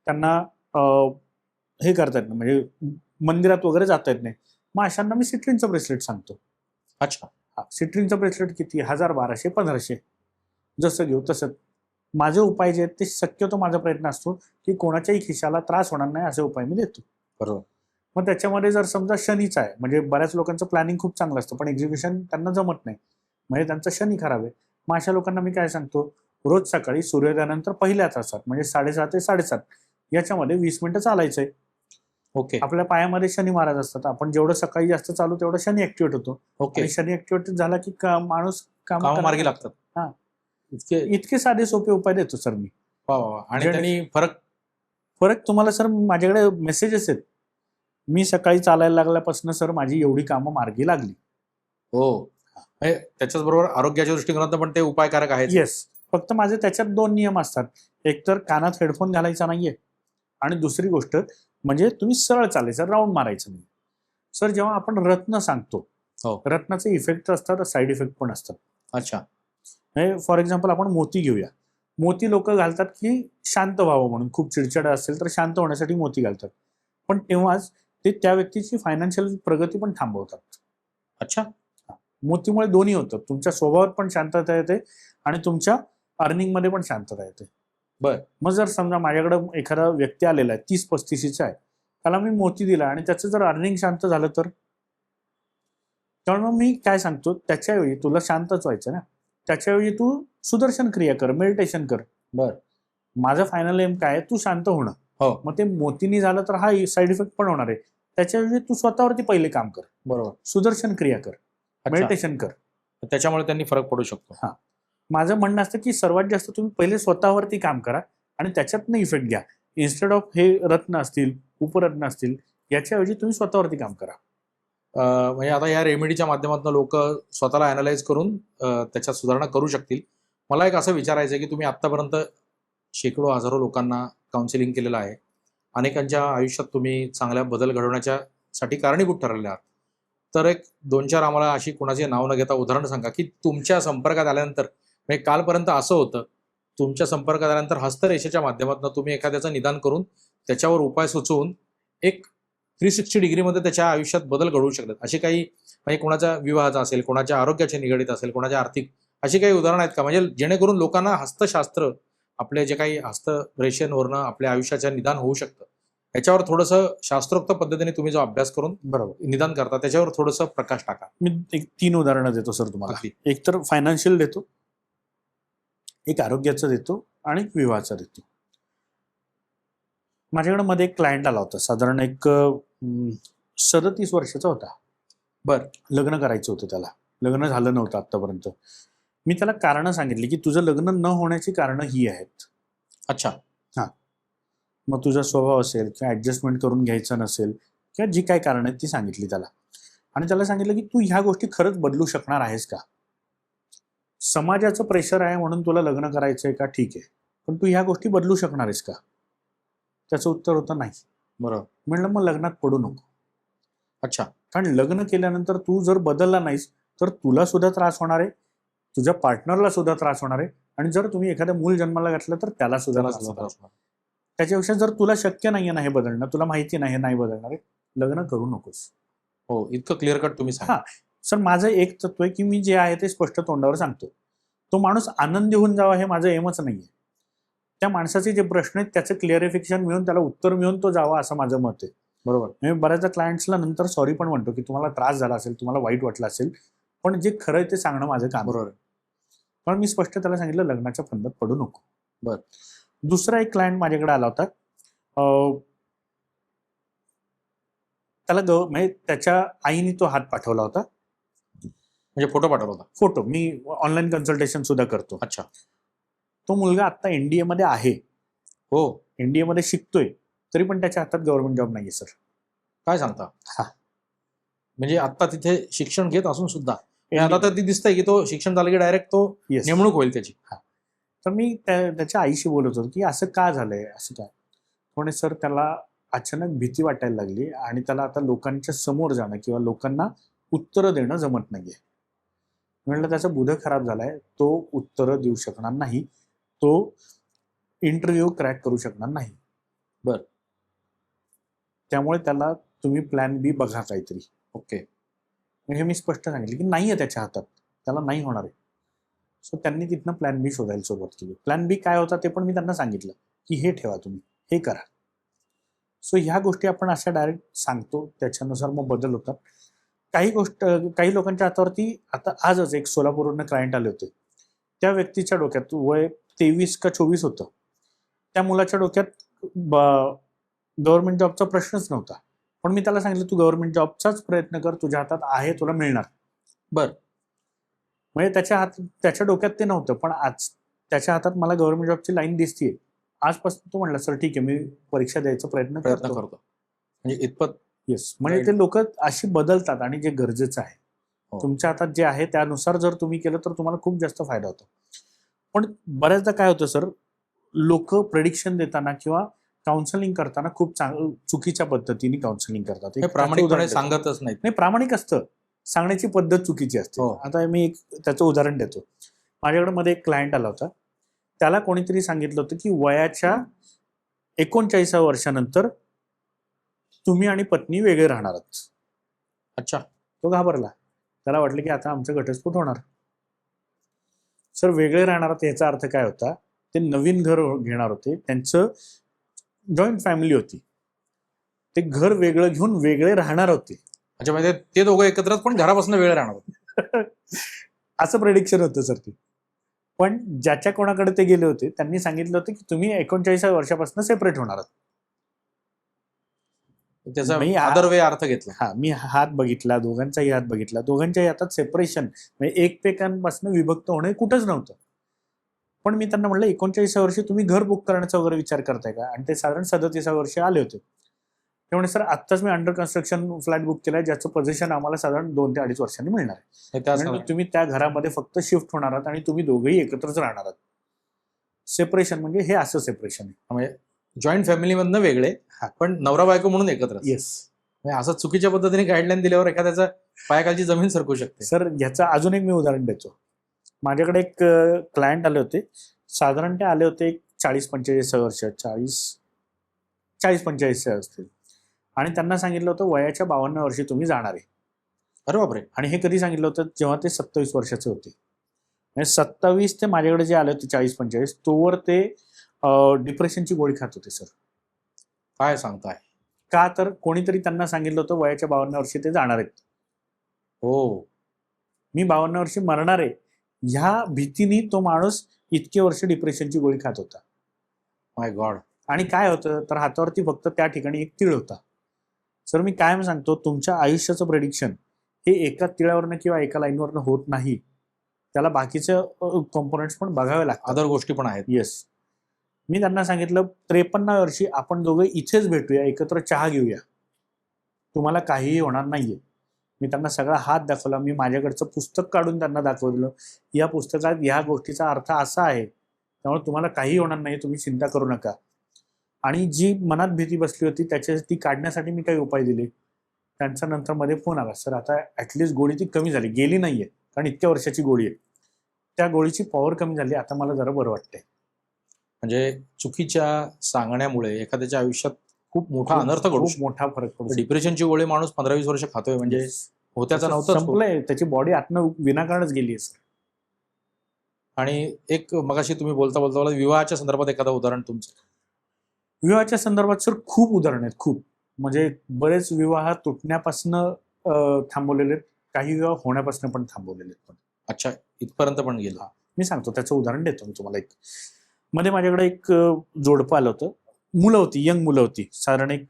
त्यांना हे करता येत नाही, म्हणजे मंदिरात वगैरे जाता येत नाही, मग अशांना मी सिट्रिनचं ब्रेसलेट सांगतो. अच्छा. हा, सिट्रिनचं ब्रेसलेट किती, 1000, 1200, 1500 जसं घेऊ तसं. माझे उपाय जे आहेत ते शक्यतो माझा प्रयत्न असतो की कोणाच्याही खिशाला त्रास होणार नाही असे उपाय मी देतो. बरोबर. मग त्याच्यामध्ये जर समजा शनीचा आहे, म्हणजे बऱ्याच लोकांचं प्लॅनिंग खूप चांगलं असतं पण एक्झिक्युशन त्यांना जमत नाही, म्हणजे त्यांचा शनी खराब आहे, मग अशा लोकांना मी काय सांगतो, रोज सकाळी सूर्योदयानंतर पहिल्या तासात म्हणजे 6:30 ते 7:30 याच्यामध्ये 20 मिनिटं चालायचंय. ओके. आपल्या पायामध्ये शनी महाराज असतात, आपण जेवढं सकाळी जास्त चालू तेवढं शनी ऍक्टिव्हेट होतो. ओके. आणि शनी ऍक्टिव्हेट झाला की माणूस कामामार्गी लागतात. हा. इतके इतके साधे सोपे उपाय देतो सर मी. वा वा वा. आणि त्यांनी फरक तुम्हाला सर माझ्याकडे मेसेजेस आहेत, मी सकाळी चालायला लागल्यापासून सर माझी एवढी कामं मार्गी लागली. हो. त्याच्याच बरोबर आरोग्याच्या दृष्टिकोनातून पण ते उपायकारक आहेत. येस. फक्त माझे त्याच्यात 2 नियम असतात, एक तर कानात हेडफोन घालायचा नाहीये, आणि दुसरी गोष्ट म्हणजे तुम्ही सरळ चालायचं, राऊंड मारायचं नाही. सर जेव्हा आपण रत्न सांगतो, हो. रत्नाचे इफेक्ट असतात, साईड इफेक्ट पण असतात. अच्छा. फॉर एक्झाम्पल आपण मोती घेऊया, मोती लोक घालतात की शांत व्हावं म्हणून, खूप चिडचिड असेल तर शांत होण्यासाठी मोती घालतात, पण तेव्हाच ते त्या व्यक्तीची फायनान्शियल प्रगती पण थांबवतात. अच्छा. मोतीमुळे दोन्ही होतं, तुमच्या स्वभावात पण शांतता येते आणि तुमच्या अर्निंग मध्ये पण शांतता येते. बर. मग जर समजा माझ्याकडे एखादा व्यक्ती आलेला आहे 30-35चा आहे, त्याला मी मोती दिला आणि त्याचं जर अर्निंग शांत झालं तर मग मी काय सांगतो, त्याच्यावेळी तुला शांतच व्हायचं ना, त्याच्यावेळी तू सुदर्शन क्रिया कर, मेडिटेशन कर. बर. माझं फायनल एम काय, तू शांत होणं. हो. मग ते मोतीनी झालं तर हा साईड इफेक्ट पण होणार आहे, त्याच्याऐवजी तू स्वतःवरती पहिले काम कर, बरोबर. सुदर्शन क्रिया कर, अच्छा. मेडिटेशन कर. त्याच्यामुळे त्यांनी फरक पडू शकतो. माझं म्हणणं असतं की सर्वात जास्त तुम्ही पहिले स्वतःवरती काम करा आणि त्याच्यातनं इफेक्ट घ्या. इन्स्टेड ऑफ हे रत्न असतील, उपरत्न असतील, याच्याऐवजी तुम्ही स्वतःवरती काम करा. म्हणजे आता या रेमेडीच्या माध्यमातून लोक स्वतःला अनालाइज करून त्याच्यात सुधारणा करू शकतील. मला एक असं विचारायचं आहे की तुम्ही आतापर्यंत शेकडो हजारो लोकांना काउन्सिलिंग केलेलं आहे. अनेकांच्या आयुष्यात तुम्ही चांगल्या बदल घडवण्याच्या साठी कारणीभूत ठरलेले आहात. तर एक 2-4 आम्हाला अशी कोणाचे नाव न घेता उदाहरण सांगा की तुमच्या संपर्कात आल्यानंतर, म्हणजे कालपर्यंत असं होतं, तुमच्या संपर्कात आल्यानंतर हस्तरेषेच्या माध्यमातून तुम्ही एखाद्याचं निदान करून त्याच्यावर उपाय सुचवून एक 360 डिग्रीमध्ये त्याच्या आयुष्यात बदल घडवू शकतात. अशी काही, म्हणजे कोणाच्या विवाहाचा असेल, कोणाच्या आरोग्याचे निगडीत असेल, कोणाच्या आर्थिक, अशी काही उदाहरणं आहेत का, म्हणजे जेणेकरून लोकांना हस्तशास्त्र, आपले जे काही हस्तरेषेवरनं आपल्या आयुष्याचं निदान होऊ शकतं, याच्यावर थोडंसं शास्त्रोक्त पद्धतीने तुम्ही जो अभ्यास करून बरोबर निदान करता त्याच्यावर थोडंसं प्रकाश टाका. मी एक 3 उदाहरणं देतो सर तुम्हाला. अगदी. एक तर फायनान्शियल देतो, एक आरोग्याचं देतो आणि एक विवाहाचं देतो. माझ्याकडे मध्ये एक क्लायंट आला होता, साधारण एक 37 वर्षाचा होता. लग्न करायचं होतं त्याला, लग्न झालं नव्हतं आतापर्यंत. मी त्याला कारणं सांगितली की तुझं लग्न न होण्याची कारणं ही आहेत. अच्छा. मग तुझा स्वभाव असेल किंवा ऍडजस्टमेंट करून घ्यायचं नसेल किंवा जी काय कारणं आहेत ती सांगितली त्याला. आणि त्याला सांगितलं की तू ह्या गोष्टी खरंच बदलू शकणार आहेस का? समाजाचं प्रेशर आहे म्हणून तुला लग्न करायचंय का? ठीक आहे, पण तू ह्या गोष्टी बदलू शकणार आहेस का? त्याचं उत्तर होतं नाही. बरोबर. म्हणलं मग लग्नात पडू नको. अच्छा. कारण लग्न केल्यानंतर तू जर बदलला नाहीस तर तुला सुद्धा त्रास होणार आहे, तुझ्या पार्टनरला सुद्धा त्रास होणार आहे, आणि जर तुम्ही एखाद्या मूल जन्माला घातलं तर त्याला सुद्धा त्रास होणार आहे. त्याच्यापेक्षा जर तुला शक्य नाहीये ना हे बदलणं, तुला माहिती नाही हे नाही बदलणार आहे, लग्न करू नकोस. हो, इतकं क्लिअर कट तुम्ही सांगा. सर माझं एक तत्व आहे की मी जे आहे ते स्पष्ट तोंडावर सांगतो. तो माणूस आनंदी होऊन जावा हे माझं एमच नाहीये. त्या माणसाचे जे प्रश्न आहेत त्याचं क्लिअरिफिकेशन मिळून, त्याला उत्तर मिळून तो जावा, असं माझं मत आहे. बरोबर. मी बऱ्याचदा क्लायंट्सला नंतर सॉरी पण म्हणतो की तुम्हाला त्रास झाला असेल, तुम्हाला वाईट वाटलं असेल, पण जे खरं आहे ते सांगणं माझं काम. बरोबर. पण मी स्पष्ट त्याला सांगितलं लग्नाच्या फंदात पडू नको. बरं. दुसरा एक क्लायंट माझ्याकडे आला होता. त्याला म्हणजे त्याच्या आईने तो हात पाठवला होता, म्हणजे फोटो पाठवला होता. फोटो. मी ऑनलाईन कन्सल्टेशन सुद्धा करतो. अच्छा. तो मुलगा आता एनडीए मध्ये आहे. हो. एनडीए मध्ये शिकतोय, तरी पण त्याच्या हातात गव्हर्नमेंट जॉब नाहीये सर. काय सांगता? म्हणजे आता तिथे शिक्षण घेत असून सुद्धा NDA आता तर ती दिसतंय की तो शिक्षण झालं की डायरेक्ट तो Yes. नेमणूक होईल त्याची. तर मी त्याच्या आईशी बोलत होतो की असं का झालंय, असं काय. म्हणे सर त्याला अचानक भीती वाटायला लागली आणि त्याला आता लोकांच्या समोर जाणं किंवा लोकांना उत्तरं देणं जमत नाहीये. म्हणलं त्याचा बुध खराब झालाय, तो उत्तरं देऊ शकणार नाही, तो इंटरव्ह्यू क्रॅक करू शकणार नाही. बर. त्यामुळे त्याला तुम्ही प्लॅन बी बघा काहीतरी. ओके. हे मी स्पष्ट सांगितलं की नाहीये त्याच्या हातात, त्याला नाही होणार आहे. सो त्यांनी तिथनं प्लॅन बी शोधायला सुरुवात केली. प्लॅन बी काय होता ते पण मी त्यांना सांगितलं की हे ठेवा, तुम्ही हे करा. सो ह्या गोष्टी आपण अशा डायरेक्ट सांगतो, त्याच्यानुसार मग बदल होतात. काही लोकांच्या हातावरती, आता आजच एक सोलापूरवरून क्लायंट आले होते. त्या व्यक्तीच्या डोक्यात वय 23 का 24 होतं. त्या मुलाच्या डोक्यात गव्हर्नमेंट जॉबचा प्रश्नच नव्हता, पण मी त्याला सांगितलं तू गव्हर्नमेंट जॉबचाच प्रयत्न कर, तुझ्या हातात आहे, तुला मिळणार. बर. म्हणजे त्याच्या डोक्यात ते नव्हतं, पण आज त्याच्या हातात मला गव्हर्नमेंट जॉबची लाईन दिसतीये. आजपासून तो म्हणला सर ठीक आहे, मी परीक्षा द्यायचा प्रयत्न करतो. म्हणजे इतपत. येस. म्हणजे ते लोक अशी बदलतात आणि जे गरजेचं आहे. तुमच्या हातात जे आहे त्यानुसार जर तुम्ही केलं तर तुम्हाला खूप जास्त फायदा होतो. पण बऱ्याचदा काय होतं सर, लोक प्रेडिक्शन देताना किंवा काउन्सिलिंग करताना खूप चुकीच्या पद्धतीने काउन्सिलिंग करतात. प्रामाणिकपणे सांगतच नाही. प्रामाणिक असतं, सांगण्याची पद्धत चुकीची असते. आता मी एक त्याचं उदाहरण देतो. माझ्याकडे मध्ये एक क्लायंट आला होता. त्याला कोणीतरी सांगितलं होतं की वयाच्या 39व्या वर्षानंतर तुम्ही आणि पत्नी वेगळे राहणार आहात. अच्छा. तो घाबरला. त्याला वाटलं की आता आमचं घटस्फोट होणार. सर वेगळे राहणार आहात याचा अर्थ काय होता, ते नवीन घर घेणार होते, त्यांचं जॉईंट फॅमिली होती, ते घर वेगळं घेऊन वेगळे राहणार होते. अच्छा, म्हणजे ते दोघं एकत्र पण घरापासून वेगळे राहणार होते. असं प्रेडिक्शन होतं सर ते. पण ज्याच्या कोणाकडे ते गेले होते त्यांनी सांगितलं होतं की तुम्ही 39व्या वर्षापासून सेपरेट होणार आहात. त्याचा मी अदर वे अर्थ घेतला. हा, मी हात बघितला, दोघांचाही हात बघितला, दोघांच्याही हातात सेपरेशन म्हणजे एकमेकांपासून विभक्त होणे कुठंच नव्हतं. पण मी त्यांना म्हटलं 39व्या वर्षी तुम्ही घर बुक करण्याचा वगैरे विचार करताय का? आणि ते साधारण 37व्या वर्षी आले होते. ते म्हणे सर आत्ताच मी अंडर कन्स्ट्रक्शन फ्लॅट बुक केलाय, ज्याचं पोझिशन आम्हाला साधारण 2 ते 2.5 वर्षांनी मिळणार आहे. हे त्या म्हणजे तुम्ही त्या घरामध्ये फक्त शिफ्ट होणार आहात आणि तुम्ही दोघेही एकत्रच राहणार आहात. सेपरेशन म्हणजे हे असं सेपरेशन आहे. म्हणजे जॉईंट फॅमिलीमधनं वेगळे, पण नवरा बायको म्हणून एकत्र. येस. असं चुकीच्या पद्धतीने गाईडलाईन दिल्यावर एखाद्याचा पायाखालची जमीन सरकू शकते. सर याचं अजून एक मी उदाहरण देतो. माझ्याकडे एक क्लायंट आले होते, साधारण ते आले होते 40-45 वर्ष, 40-45 असतील, आणि त्यांना सांगितलं होतं वयाच्या 52व्या वर्षी तुम्ही जाणार आहे. अरे बापरे. आणि हे कधी सांगितलं होतं? जेव्हा ते 27 वर्षाचे होते. म्हणजे 27 ते माझ्याकडे जे आले होते 40-45, तोवर ते डिप्रेशनची गोळी खात होते सर. काय सांगताय? का तर कोणीतरी त्यांना सांगितलं होतं वयाच्या 52व्या वर्षी ते जाणार आहेत. हो, मी 52व्या वर्षी मरणार आहे ह्या भीतीने तो माणूस इतके वर्ष डिप्रेशनची गोळी खात होता. माय गॉड. आणि काय होतं तर हातावरती फक्त त्या ठिकाणी एक तीळ होता. सर मी कायम सांगतो, तुमच्या आयुष्याचं प्रेडिक्शन हे एका तिळावरनं किंवा एका लाईनवरनं होत नाही. त्याला बाकीचे कॉम्पोनंट्स पण बघावे लागतात, अदर गोष्टी पण आहेत. येस. मी त्यांना सांगितलं 53व्या वर्षी आपण दोघं इथेच भेटूया, एकत्र चहा घेऊया, तुम्हाला काहीही होणार नाहीये. मी त्यांना सगळा हात दाखवला. मी माझ्याकडचं पुस्तक काढून त्यांना दाखवलं. या पुस्तकात ह्या गोष्टीचा अर्थ असा आहे, त्यामुळे तुम्हाला काही होणार नाही, तुम्ही चिंता करू नका. आणि जी मनात भीती बसली होती ती काढण्यासाठी मी काही उपाय दिले. त्यांचा नंतर मध्ये फोन आला, सर आता ऍटलिस्ट गोळी ती कमी झाली, गेली नाहीये, कारण इतक्या वर्षाची गोळी आहे, त्या गोळीची पॉवर कमी झाली, आता मला जरा बरं वाटतंय. म्हणजे चुकीच्या सांगण्यामुळे एखाद्याच्या आयुष्यात खूप मोठा अनर्थ घडू खूप शकतो. मोठा फरक पडतो. डिप्रेशनची गोळी माणूस 15-20 वर्ष खातोय म्हणजे होत्याचं नव्हतं. संपलंय, त्याची बॉडी आतनं विनाकारणच गेली आहे सर. आणि एक मगाशी तुम्ही बोलता बोलता विवाहाच्या संदर्भात एखादं उदाहरण तुमचं? विवाहाच्या संदर्भात सर खूप उदाहरण आहेत, खूप. म्हणजे बरेच विवाह तुटण्यापासून थांबवलेले आहेत, काही विवाह होण्यापासून पण थांबवलेले आहेत. पण अच्छा, इथपर्यंत पण गेला. मी सांगतो, त्याचं उदाहरण देतो मी तुम्हाला. एक मध्ये माझ्याकडे एक जोडपं आलं होतं. मुलं होती, यंग मुलं होती, साधारण एक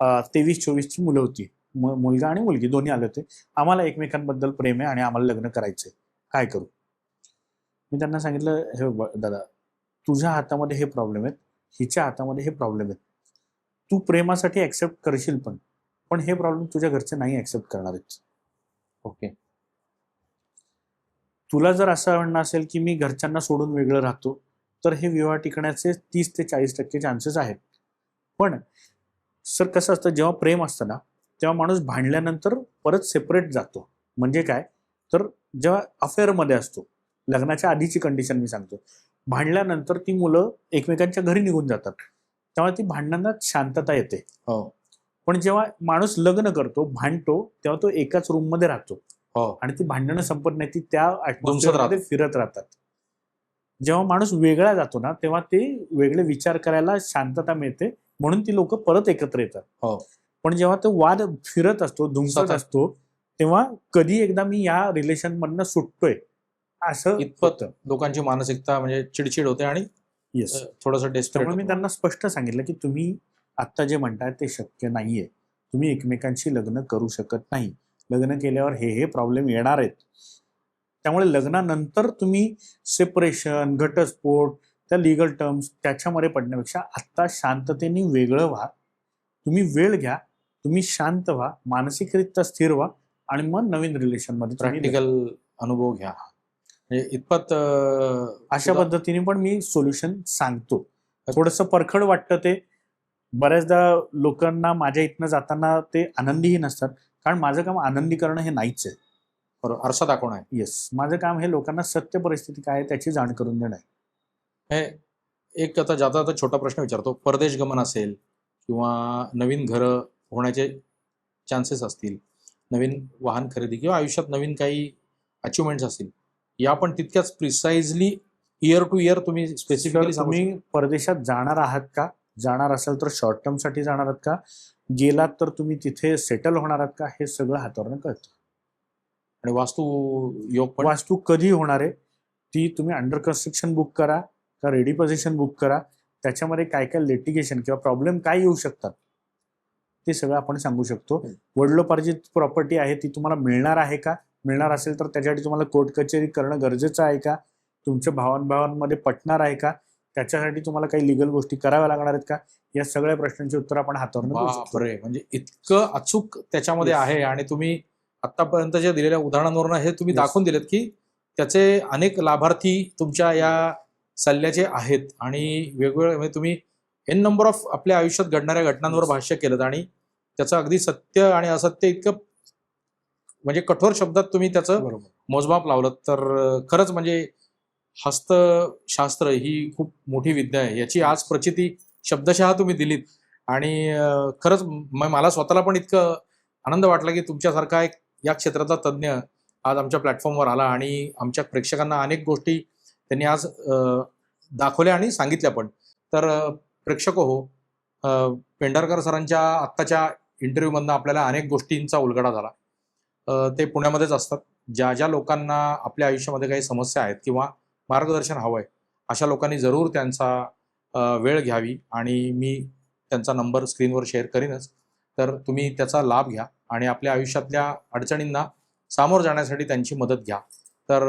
23-24ची मुलं होती. मुलगा आणि मुलगी दोन्ही आले होते. आम्हाला एकमेकांबद्दल प्रेम आहे आणि आम्हाला लग्न करायचंय, काय करू? मी त्यांना सांगितलं, हे दादा, तुझ्या हातामध्ये हे प्रॉब्लेम आहेत, हिच्या हातामध्ये हे प्रॉब्लेम आहेत. तू प्रेमासाठी ऍक्सेप्ट करशील, पण हे प्रॉब्लेम तुझ्या घरचे नाही ऍक्सेप्ट करणार आहेत. ओके. तुला जर असं म्हणणं असेल की मी घरच्यांना सोडून वेगळं राहतो, तर हे विवाह टिकण्याचे 30 ते 40% चान्सेस आहेत. पण सर कसं असतं, जेव्हा प्रेम असतं ना, तेव्हा माणूस भांडल्यानंतर परत सेपरेट जातो. म्हणजे काय तर जेव्हा अफेअरमध्ये असतो, लग्नाच्या आधीची कंडिशन मी सांगतो, भांडल्यानंतर ती मुलं एकमेकांच्या घरी निघून जातात, तेव्हा ती भांडणांना शांतता येते. हो. पण जेव्हा माणूस लग्न करतो, भांडतो, तेव्हा तो एकाच रूम मध्ये राहतो. हो. आणि ती भांडणं संपत नाही, ती त्या दुमसत मध्ये फिरत राहतात. जेव्हा माणूस वेगळा जातो ना, तेव्हा ते वेगळे विचार करायला शांतता मिळते, म्हणून ती लोक परत एकत्र येतात. हो. पण जेव्हा तो वाद फिरत असतो, धुमसत असतो, तेव्हा कधी एकदा मी या रिलेशन मधनं सुटतोय असं इतपत लोकांची मानसिकता म्हणजे चिडचिड होते आणि येस, थोडंसं डेस्परेट. त्यामुळे मी त्यांना स्पष्ट सांगितलं की तुम्ही आता जे म्हणताय ते शक्य नाहीये, तुम्ही एकमेकांशी लग्न करू शकत नाही, लग्न केल्यावर हे प्रॉब्लेम येणार आहेत. त्यामुळे लग्नानंतर तुम्ही सेपरेशन, घटस्फोट, त्या लिगल टर्म्स त्याच्यामध्ये पडण्यापेक्षा आत्ता शांततेने वेगळं व्हा, तुम्ही वेळ घ्या, तुम्ही शांत व्हा, मानसिकरित्या स्थिर व्हा, आणि मग नवीन रिलेशन मध्ये प्रॅक्टिकल अनुभव घ्या. म्हणजे इतपत अशा पद्धतीने पण मी सोल्युशन सांगतो. थोडंसं परखड वाटतं ते, बऱ्याचदा लोकांना माझ्या इथनं जाताना ते आनंदीही नसतात, कारण माझं काम आनंदी करणं हे नाहीच आहे. बरोबर, आरसा दाखवणं आहे. येस, माझं काम हे लोकांना सत्य परिस्थिती काय आहे त्याची जाण करून देणं आहे. हे एक आता जाता जाता छोटा प्रश्न विचारतो. परदेश गमन असेल किंवा नवीन घरं होण्याचे चान्सेस असतील, नवीन वाहन खरेदी किंवा आयुष्यात नवीन काही अचिव्हमेंट्स असतील, या पण तितक्याच प्रिसाइजली इयर टू इयर तुम्ही स्पेसिफिकली तुम्ही परदेशात जाणार आहात का? जाणार असाल तर शॉर्ट टर्म साठी जाणार आहात का? गेलात तर तुम्ही तिथे सेटल होणार आहात का? हे सगळं हातावरनं कळतं. आणि वास्तू योग पण. वास्तू कधी होणार आहे ती तुम्ही अंडर कन्स्ट्रक्शन बुक करा का रेडी पोझिशन बुक करा, त्याच्यामध्ये काय काय लिटिगेशन किंवा प्रॉब्लेम काय येऊ शकतात ते सगळं आपण सांगू शकतो. वडिलोपार्जित प्रॉपर्टी आहे ती तुम्हाला मिळणार आहे का, मिळणार असेल तर त्याच्यासाठी तुम्हाला कोर्ट कचेरी करणं गरजेचं आहे का, तुमच्या भावांभावांमध्ये पटणार आहे का, त्याच्यासाठी तुम्हाला काही लिगल गोष्टी कराव्या लागणार आहेत का, या सगळ्या प्रश्नांची उत्तर आपण हातावर देऊ शकतो. बापरे, म्हणजे इतकं अचूक त्याच्यामध्ये Yes. आहे. आणि तुम्ही आतापर्यंत जे दिलेल्या उदाहरणांवरून हे तुम्ही Yes. दाखवून दिलेत की त्याचे अनेक लाभार्थी तुमच्या या सल्ल्याचे आहेत. आणि वेगवेगळे म्हणजे तुम्ही एन नंबर ऑफ आपल्या आयुष्यात घडणाऱ्या घटनांवर Yes. भाष्य केलं आणि त्याचं अगदी सत्य आणि असत्य इतकं म्हणजे कठोर शब्दात तुम्ही त्याचं बरोबर. मोजमाप लावलं. तर खरंच म्हणजे हस्तशास्त्र ही खूप मोठी विद्या आहे. याची आज प्रचिती शब्दशः तुम्ही दिलीत. आणि खरंच मला स्वतःला पण इतकं आनंद वाटला की तुमच्यासारखा एक या क्षेत्रातला तज्ज्ञ आज आमच्या प्लॅटफॉर्मवर आला आणि आमच्या प्रेक्षकांना अनेक गोष्टी त्यांनी आज दाखवल्या आणि सांगितल्या पण. तर प्रेक्षक हो, पेंढारकर सरांच्या आत्ताच्या इंटरव्ह्यूमधनं आपल्याला अनेक गोष्टींचा उलगडा झाला. ते पुण्यामध्येच असतात. ज्या ज्या लोकांना आपल्या आयुष्यामध्ये काही समस्या आहेत किंवा मार्गदर्शन हवं आहे, अशा लोकांनी जरूर त्यांचा वेळ घ्यावी. आणि मी त्यांचा नंबर स्क्रीनवर शेअर करीनच. तर तुम्ही त्याचा लाभ घ्या आणि आपल्या आयुष्यातल्या अडचणींना सामोरं जाण्यासाठी त्यांची मदत घ्या. तर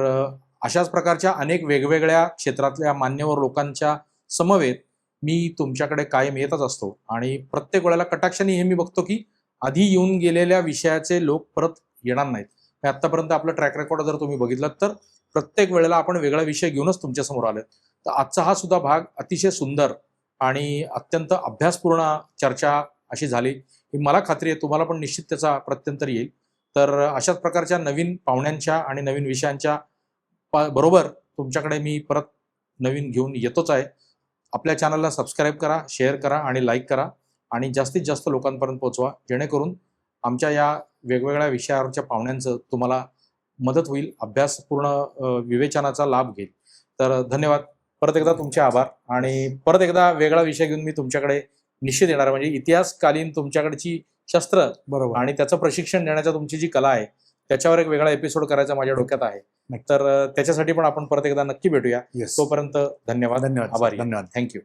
अशाच प्रकारच्या अनेक वेगवेगळ्या क्षेत्रातल्या मान्यवर लोकांच्या समवेत मी तुमच्याकडे कायम येतच असतो. आणि प्रत्येक वेळेला कटाक्षाने हे मी बघतो की आधी येऊन गेलेल्या विषयाचे लोक परत येणार नाहीत. आतापर्यंत आपलं ट्रॅक रेकॉर्ड जर तुम्ही बघितलं तर प्रत्येक वेळेला आपण वेगळा विषय घेऊनच तुमच्यासमोर आले. तर आजचा हा सुद्धा भाग अतिशय सुंदर आणि अत्यंत अभ्यासपूर्ण चर्चा अशी झाली की मला खात्री आहे तुम्हाला पण निश्चित त्याचा प्रत्यंतर येईल. तर अशाच प्रकारच्या नवीन पाहुण्यांच्या आणि नवीन विषयांच्या बरोबर तुमच्याकडे मी परत नवीन घेऊन येतोच आहे. आपल्या चॅनलला सबस्क्राईब करा, शेअर करा आणि लाईक करा आणि जास्तीत जास्त लोकांपर्यंत पोहोचवा, जेणेकरून आमच्या या वेगवेगळ्या विषयावरच्या पाहुण्यांचं तुम्हाला मदत होईल, अभ्यासपूर्ण विवेचनाचा लाभ घेईल. तर धन्यवाद. परत एकदा तुमचे आभार. आणि परत एकदा वेगळा विषय घेऊन मी तुमच्याकडे निश्चित येणार. म्हणजे इतिहासकालीन तुमच्याकडची शस्त्र बरोबर. आणि त्याचं प्रशिक्षण देण्याचा तुमची जी कला आहे त्याच्यावर एक वेगळा एपिसोड करायचा माझ्या डोक्यात आहे. नक्की. तर त्याच्यासाठी पण आपण परत एकदा नक्की भेटूया. Yes. तोपर्यंत धन्यवाद. धन्यवाद. आभारी. धन्यवाद. थँक्यू.